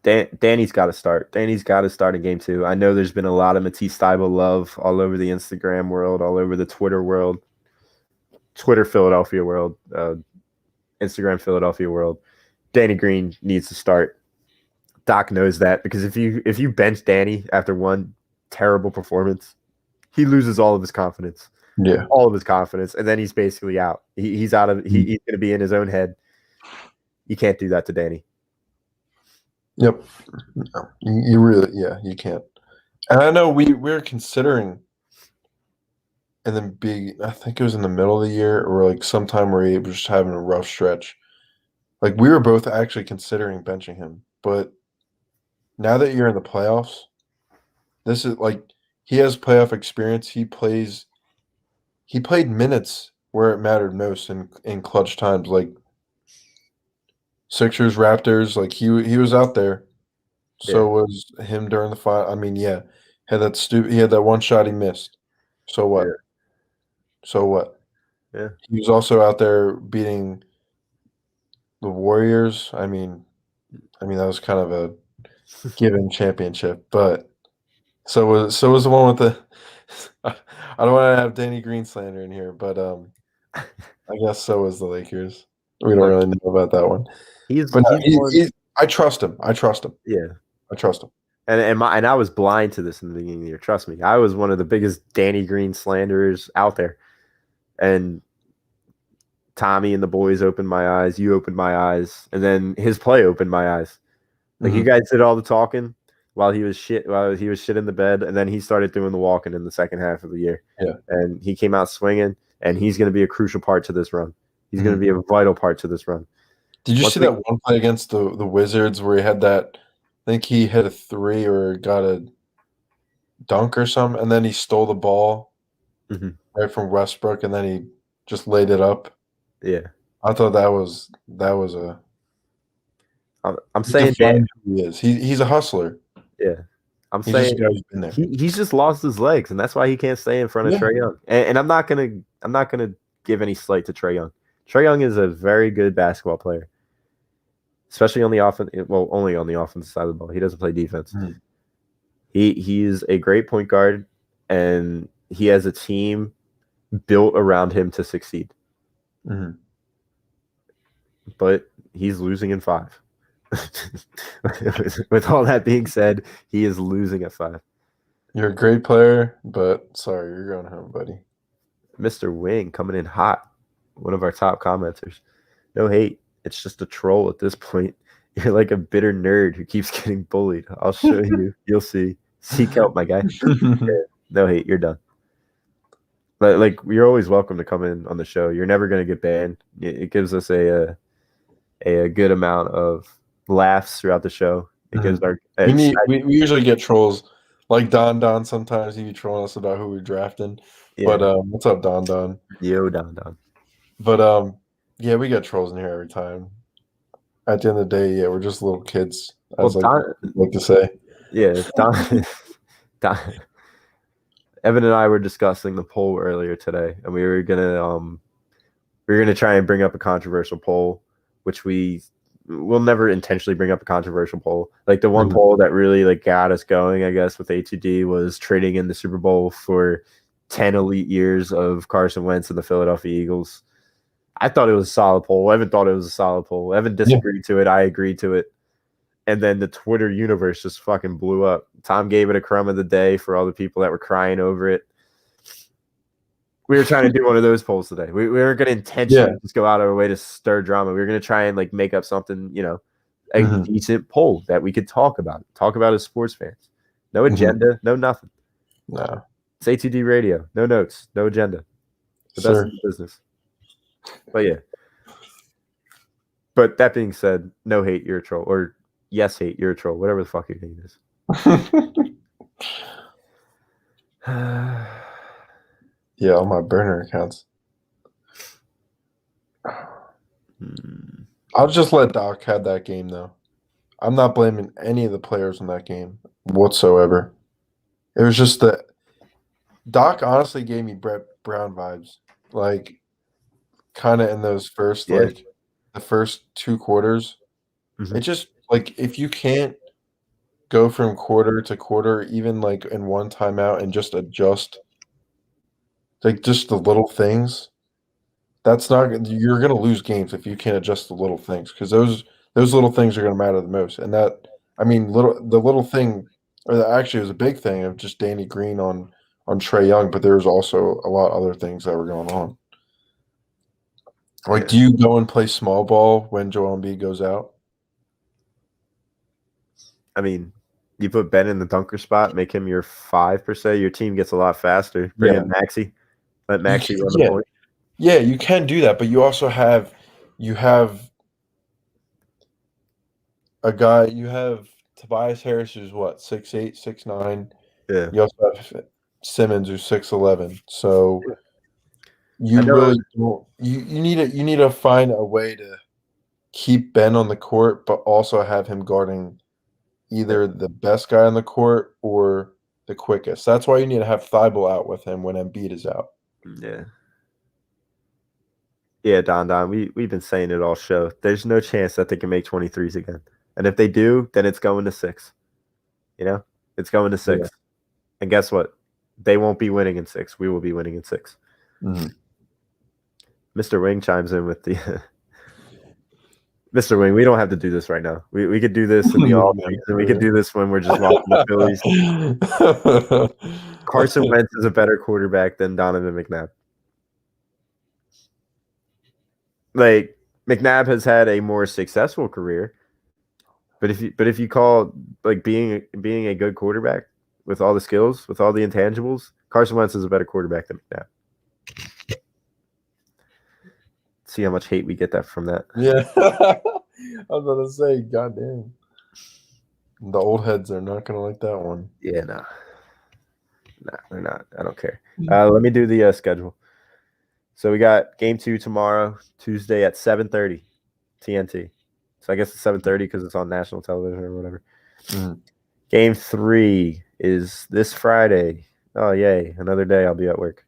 Danny's got to start. Danny's got to start in game 2. I know there's been a lot of Matisse Thybulle love all over the Instagram world, all over the Twitter world, Twitter Philadelphia world, Instagram Philadelphia world. Danny Green needs to start. Doc knows that because if you bench Danny after one terrible performance, he loses all of his confidence. Yeah, all of his confidence, and then he's basically out. He's out of. He's going to be in his own head. You can't do that to Danny. Yep. No, you really, you can't. And I know we're considering, and then I think it was in the middle of the year or like sometime where he was just having a rough stretch. Like we were both actually considering benching him, but now that you're in the playoffs, this is like he has playoff experience. He played minutes where it mattered most in clutch times, like Sixers, Raptors. Like he was out there. So was him during the fight. I mean, he had that one shot he missed. So what? Yeah. So what? Yeah. He was also out there beating the Warriors. I mean that was kind of a given championship, but so was the one with the I don't want to have Danny Green slander in here, but I guess so was the Lakers. We don't really know about that one. I trust him. Yeah, I trust him. And I was blind to this in the beginning of the year. Trust me, I was one of the biggest Danny Green slanderers out there. And Tommy and the boys opened my eyes. You opened my eyes, and then his play opened my eyes. Like you guys did all the talking while he was shit in the bed, and then he started doing the walking in the second half of the year. Yeah, and he came out swinging, and he's going to be a crucial part to this run. He's going to be a vital part to this run. Did you see that one play against the Wizards where he had that? I think he hit a 3 or got a dunk or something, and then he stole the ball right from Westbrook, and then he just laid it up. Yeah, I thought that was a. I'm saying Dan, he is. He's a hustler. Yeah, I'm saying he's just lost his legs, and that's why he can't stay in front of Trae Young. And I'm not gonna give any slight to Trae Young. Trae Young is a very good basketball player, especially on the offense. Well, only on the offensive side of the ball. He doesn't play defense. He is a great point guard, and he has a team built around him to succeed. But he's losing in 5. With all that being said, he is losing at 5. You're a great player, but sorry, you're going home, buddy. Mr. Wing coming in hot. One of our top commenters. No hate. It's just a troll at this point. You're like a bitter nerd who keeps getting bullied. I'll show you. You'll see. Seek help, my guy. No hate. You're done. But like, you're always welcome to come in on the show. You're never going to get banned. It gives us a good amount of laughs throughout the show. It gives our we usually get trolls like Don sometimes. He be trolling us about who we're drafting. But what's up, Don? Yo, Don. But yeah, we get trolls in here every time. At the end of the day, we're just little kids, as I like to say. Yeah, Don. Evan and I were discussing the poll earlier today, and we were gonna try and bring up a controversial poll, which we'll never intentionally bring up a controversial poll. Like the one poll that really like got us going, I guess, with A2D was trading in the Super Bowl for 10 elite years of Carson Wentz and the Philadelphia Eagles. I thought it was a solid poll. Evan thought it was a solid poll. Evan disagreed to it. I agreed to it. And then the Twitter universe just fucking blew up. Tom gave it a crumb of the day for all the people that were crying over it. We were trying to do one of those polls today. We weren't going to intentionally just go out of our way to stir drama. We were going to try and like make up something, a decent poll that we could talk about as sports fans. No agenda, no nothing. No. It's A2D radio. No notes, no agenda. But that's the business. But yeah. But that being said, no hate, you're a troll. Or yes, hate, you're a troll. Whatever the fuck your name is. Yeah, on my burner accounts. I'll just let Doc have that game, though. I'm not blaming any of the players in that game whatsoever. It was just that Doc honestly gave me Brett Brown vibes. Like, kind of in those first, the first 2 quarters. It just, like, if you can't go from quarter to quarter, even, like, in one timeout and just adjust, like, just the little things, you're going to lose games if you can't adjust the little things, because those little things are going to matter the most. And the little thing, actually it was a big thing of just Danny Green on Trae Young, but there was also a lot of other things that were going on. Like, do you go and play small ball when Joel Embiid goes out? I mean, you put Ben in the dunker spot, make him your 5 per se. Your team gets a lot faster. Bring in Maxey. Let Maxey run the point. Yeah, you can do that, but you also have a guy. You have Tobias Harris, who's what, 6'8", 6'9". Yeah. You also have Simmons, who's 6'11". So you really don't. You need to find a way to keep Ben on the court, but also have him guarding either the best guy on the court or the quickest. That's why you need to have Thibault out with him when Embiid is out. Yeah. Yeah, Don. We've been saying it all show. There's no chance that they can make 23s again. And if they do, then it's going to 6. It's going to 6. Yeah. And guess what? They won't be winning in 6. We will be winning in 6. Mr. Wing chimes in with the Mr. Wing, we don't have to do this right now. We could do this in the offseason. We could do this when we're just watching the Phillies. Carson Wentz is a better quarterback than Donovan McNabb. Like, McNabb has had a more successful career, but if you call like being a good quarterback with all the skills, with all the intangibles, Carson Wentz is a better quarterback than McNabb. See how much hate we get from that. Yeah. I was going to say, goddamn. The old heads are not going to like that one. Yeah, no. Nah, they're not. I don't care. Let me do the schedule. So we got game 2 tomorrow, Tuesday at 7:30, TNT. So I guess it's 7:30 because it's on national television or whatever. Game 3 is this Friday. Oh, yay. Another day I'll be at work.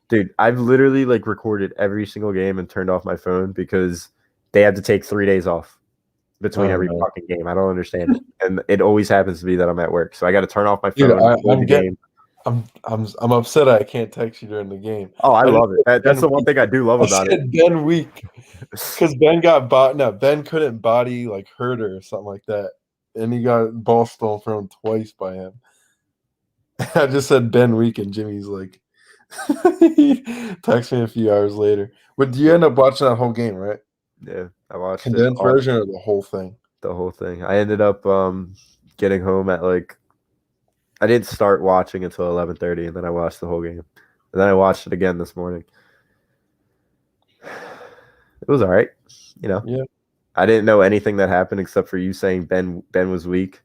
Dude, I've literally recorded every single game and turned off my phone because they have to take 3 days off between every fucking game. I don't understand it. And it always happens to be that I'm at work. So I got to turn off my phone before the game. I'm upset I can't text you during the game. Oh, I love it. That's the one thing I do love about it. Ben weak because Ben got Ben couldn't body Herder or something like that, and he got ball stolen from him twice by him. I just said Ben weak, and Jimmy's he texted me a few hours later. But do you end up watching that whole game, right? Yeah, I watched condensed version or the whole thing? The whole thing. I ended up getting home at I didn't start watching until 11:30, and then I watched the whole game. And then I watched it again this morning. It was all right, Yeah. I didn't know anything that happened except for you saying Ben was weak.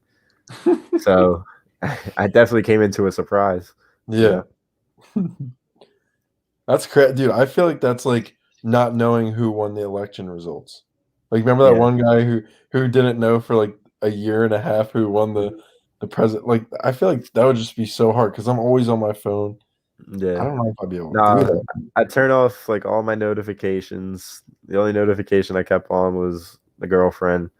So I definitely came into a surprise. Yeah. That's crazy, dude. I feel like that's not knowing who won the election results. Remember that one guy who didn't know for a year and a half who won the president? I feel like that would just be so hard because I'm always on my phone. Yeah. I don't know if I'd be able to do that. I turn off all my notifications. The only notification I kept on was the girlfriend.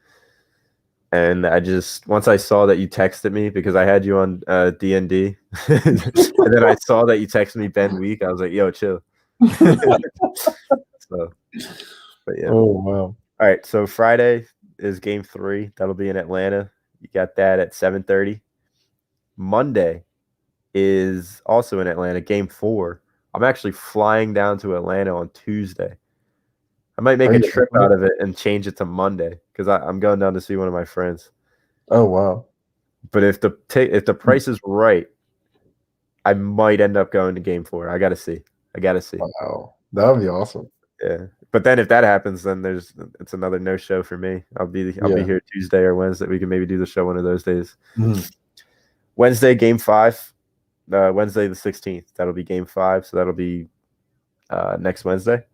And I just, once I saw that you texted me, because I had you on D&D, and then I saw that you texted me Ben week, I was like, yo, chill. So, but yeah. Oh, wow. All right, so Friday is game 3. That'll be in Atlanta. You got that at 7:30. Monday is also in Atlanta, game 4. I'm actually flying down to Atlanta on Tuesday. I might make a trip out of it and change it to Monday because I'm going down to see one of my friends. Oh, wow. But if the price is right, I might end up going to game 4. I got to see. Wow. That would be awesome. Yeah. But then if that happens, then it's another no show for me. I'll be here Tuesday or Wednesday. We can maybe do the show one of those days. Wednesday, game 5. Wednesday the 16th. That'll be game 5. So that'll be next Wednesday.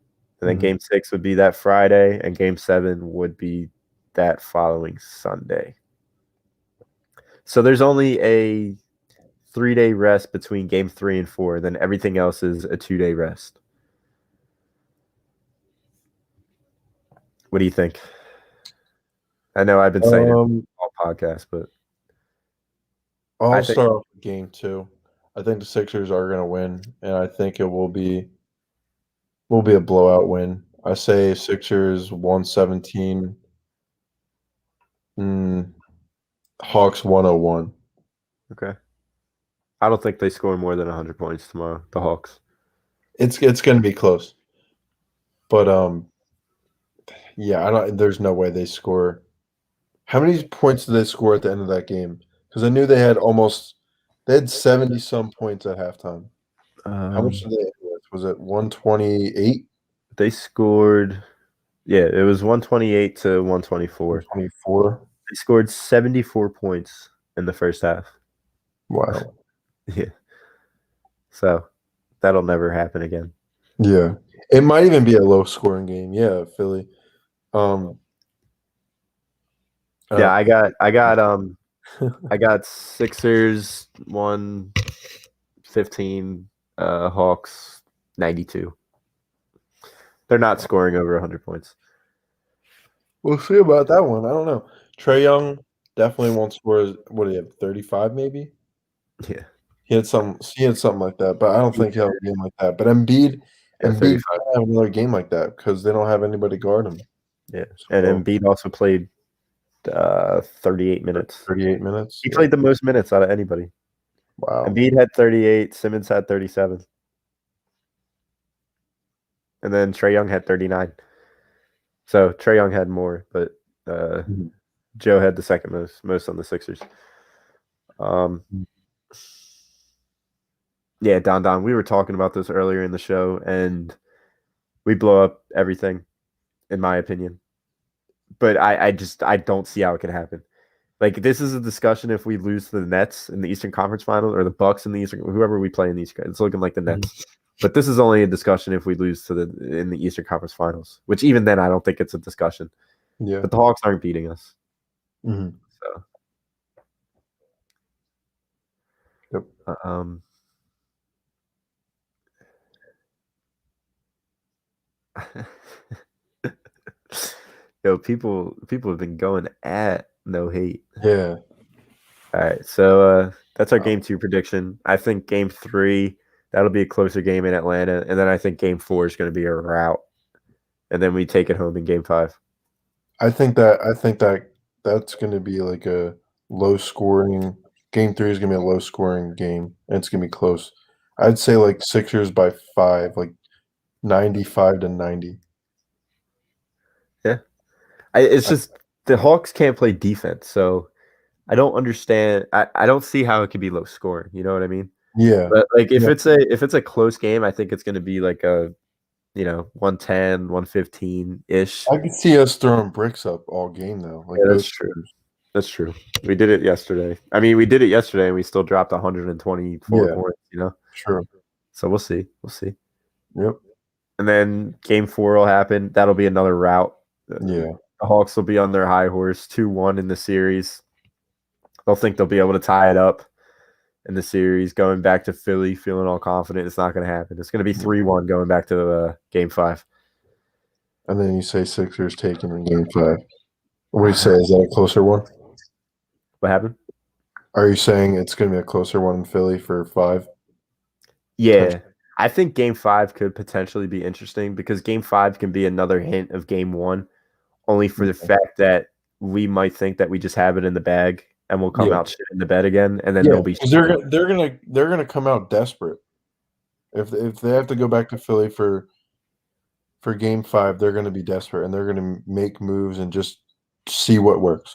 And then game 6 would be that Friday, and game 7 would be that following Sunday. So there's only a 3-day rest between game 3 and 4. Then everything else is a 2-day rest. What do you think? I know I've been saying it all podcast, but I'll start off with game 2. I think the Sixers are going to win, and I think it will be a blowout win. I say Sixers 117, Hawks 101. Okay. I don't think they score more than 100 points tomorrow, the Hawks. It's going to be close. But there's no way they score. How many points did they score at the end of that game? Because I knew they had 70 some points at halftime. How much did they end with? Was it 128? They scored, it was 128 to 124. 124. They scored 74 points in the first half. Wow. Yeah. So that'll never happen again. Yeah. It might even be a low scoring game. Yeah, Philly. I got Sixers 115, Hawks 92. They're not scoring over 100 points. We'll see about that one. I don't know. Trae Young definitely won't score. What do you have? 35 maybe? Yeah. He had something like that, but I don't think he'll have a game like that. But Embiid might have another game like that because they don't have anybody guard him. Yeah. And Embiid also played 38 minutes. 38 minutes. He played the most minutes out of anybody. Wow. Embiid had 38. Simmons had 37. And then Trae Young had 39. So Trae Young had more, but Joe had the second most on the Sixers. Yeah, Don, we were talking about this earlier in the show, and we blow up everything, in my opinion. But I don't see how it can happen. Like this is a discussion if we lose to the Nets in the Eastern Conference Finals or the Bucks in the Eastern, whoever we play in these guys, it's looking like the Nets. But this is only a discussion if we lose to in the Eastern Conference Finals, which even then I don't think it's a discussion. Yeah. But the Hawks aren't beating us. Mm-hmm. So. Yep. Yo, people have been going at no hate. Yeah. All right, so that's our game 2 prediction. I think game 3 that'll be a closer game in Atlanta, and then I think game 4 is going to be a rout, and then we take it home in game 5. I think that's going to be like a low scoring. Game 3 is going to be a low scoring game, and it's going to be close. I'd say like Sixers by 5, like 95-90. Yeah, it's just the Hawks can't play defense, so I don't understand. I don't see how it could be low scoring. You know what I mean? Yeah. But like if it's a close game, I think it's going to be like a 110, 115 ish. I could see us throwing bricks up all game though. Like yeah, that's true. That's true. We did it yesterday. I mean, we did it yesterday, and we still dropped 124 points. True. So we'll see. We'll see. Yep. And then game 4 will happen. That'll be another rout. Yeah. The Hawks will be on their high horse, 2-1 in the series. They'll think they'll be able to tie it up in the series, going back to Philly, feeling all confident. It's not going to happen. It's going to be 3-1 going back to game 5. And then you say Sixers taking in game 5. What do you say? Is that a closer one? What happened? Are you saying it's going to be a closer one in Philly for 5? Yeah. I think game 5 could potentially be interesting because game 5 can be another hint of game 1, only for the fact that we might think that we just have it in the bag and we'll come out shit in the bed again, and then they'll be. They're gonna come out desperate if they have to go back to Philly for game 5. They're gonna be desperate and they're gonna make moves and just see what works.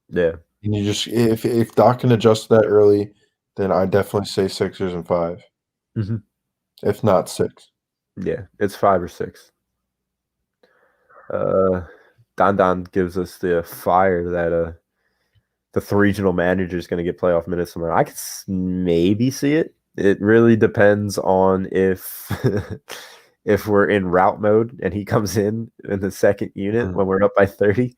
Yeah. And you just if Doc can adjust that early, then I definitely say Sixers and 5. Mm-hmm. If not 6. Yeah, it's 5 or 6. Don gives us the fire that the regional manager is going to get playoff minutes tomorrow. I could maybe see it. It really depends on if if we're in route mode and he comes in the second unit when we're up by 30.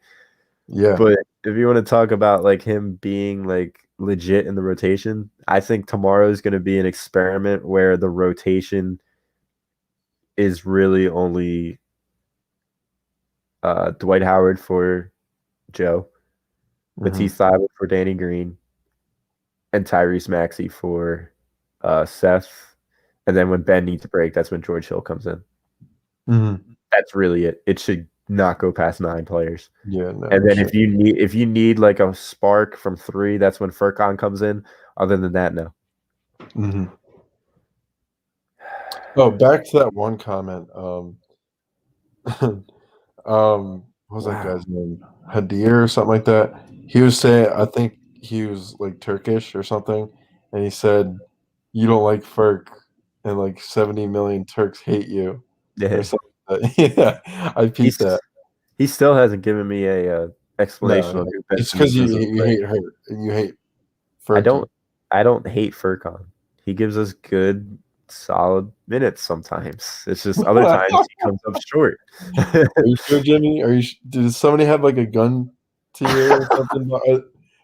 Yeah. But if you want to talk about like him being like legit in the rotation, I think tomorrow is going to be an experiment where the rotation is really only Dwight Howard for Joe, Matisse Thybulle for Danny Green, and Tyrese Maxey for Seth. And then when Ben needs a break, that's when George Hill comes in. Mm-hmm. That's really it. It should not go past 9 players. Yeah. No, and then if you need like a spark from 3, that's when Furkan comes in. Other than that, no. Mm-hmm. Oh, back to that one comment. What was that guy's name? Hadir or something like that. He was saying, I think he was like Turkish or something, and he said, "You don't like Furk, and like 70 million Turks hate you." Yeah, or something like that. Yeah, I peeped that. He still hasn't given me a explanation. No. It's because you hate her and you hate Furkan. I don't hate Furkan. He gives us good, solid minutes sometimes. It's just other times he comes up short. Are you sure, Jimmy? Did somebody have like a gun to you or something?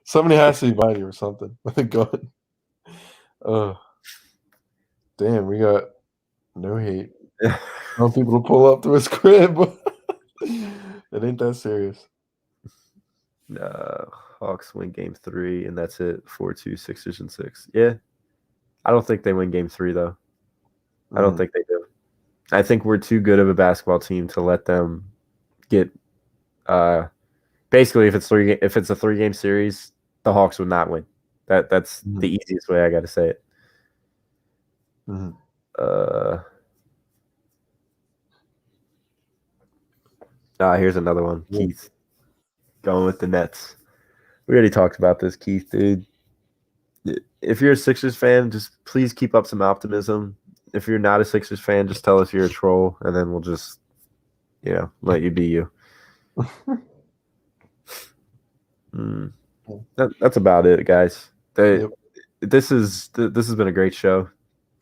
Somebody has to be behind you or something with a gun. Damn, we got no hate. No people to pull up to his crib. It ain't that serious. Hawks win game 3, and that's it. 4-2, Sixers and 6. Yeah. I don't think they win game 3, though. I don't think they do. I think we're too good of a basketball team to let them get basically if it's a 3-game series, the Hawks would not win. That's the easiest way I gotta say it. Here's another one. Keith. Going with the Nets. We already talked about this, Keith, dude. If you're a Sixers fan, just please keep up some optimism. If you're not a Sixers fan, just tell us you're a troll, and then we'll just, let you be you. That's about it, guys. This has been a great show.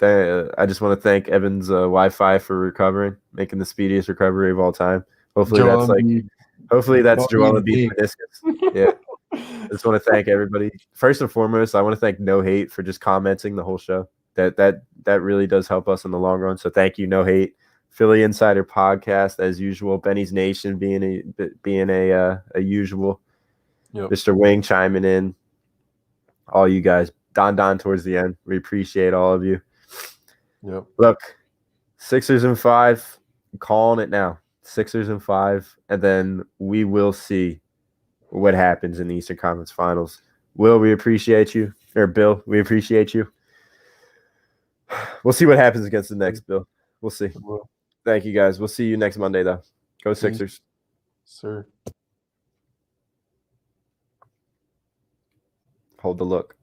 I just want to thank Evan's Wi-Fi for recovering, making the speediest recovery of all time. Hopefully that's Joel Embiid's meniscus. Yeah. I just want to thank everybody. First and foremost, I want to thank No Hate for just commenting the whole show. That really does help us in the long run. So thank you, No Hate. Philly Insider Podcast as usual. Benny's Nation being a usual. Yep. Mr. Wing chiming in. All you guys. Don towards the end. We appreciate all of you. Yep. Look, Sixers in 5. I'm calling it now. Sixers in 5, and then we will see what happens in the Eastern Conference Finals. Will, we appreciate you. Or Bill, we appreciate you. We'll see what happens against the next Bill. We'll see. Thank you, guys. We'll see you next Monday, though. Go Sixers. Sir. Hold the look.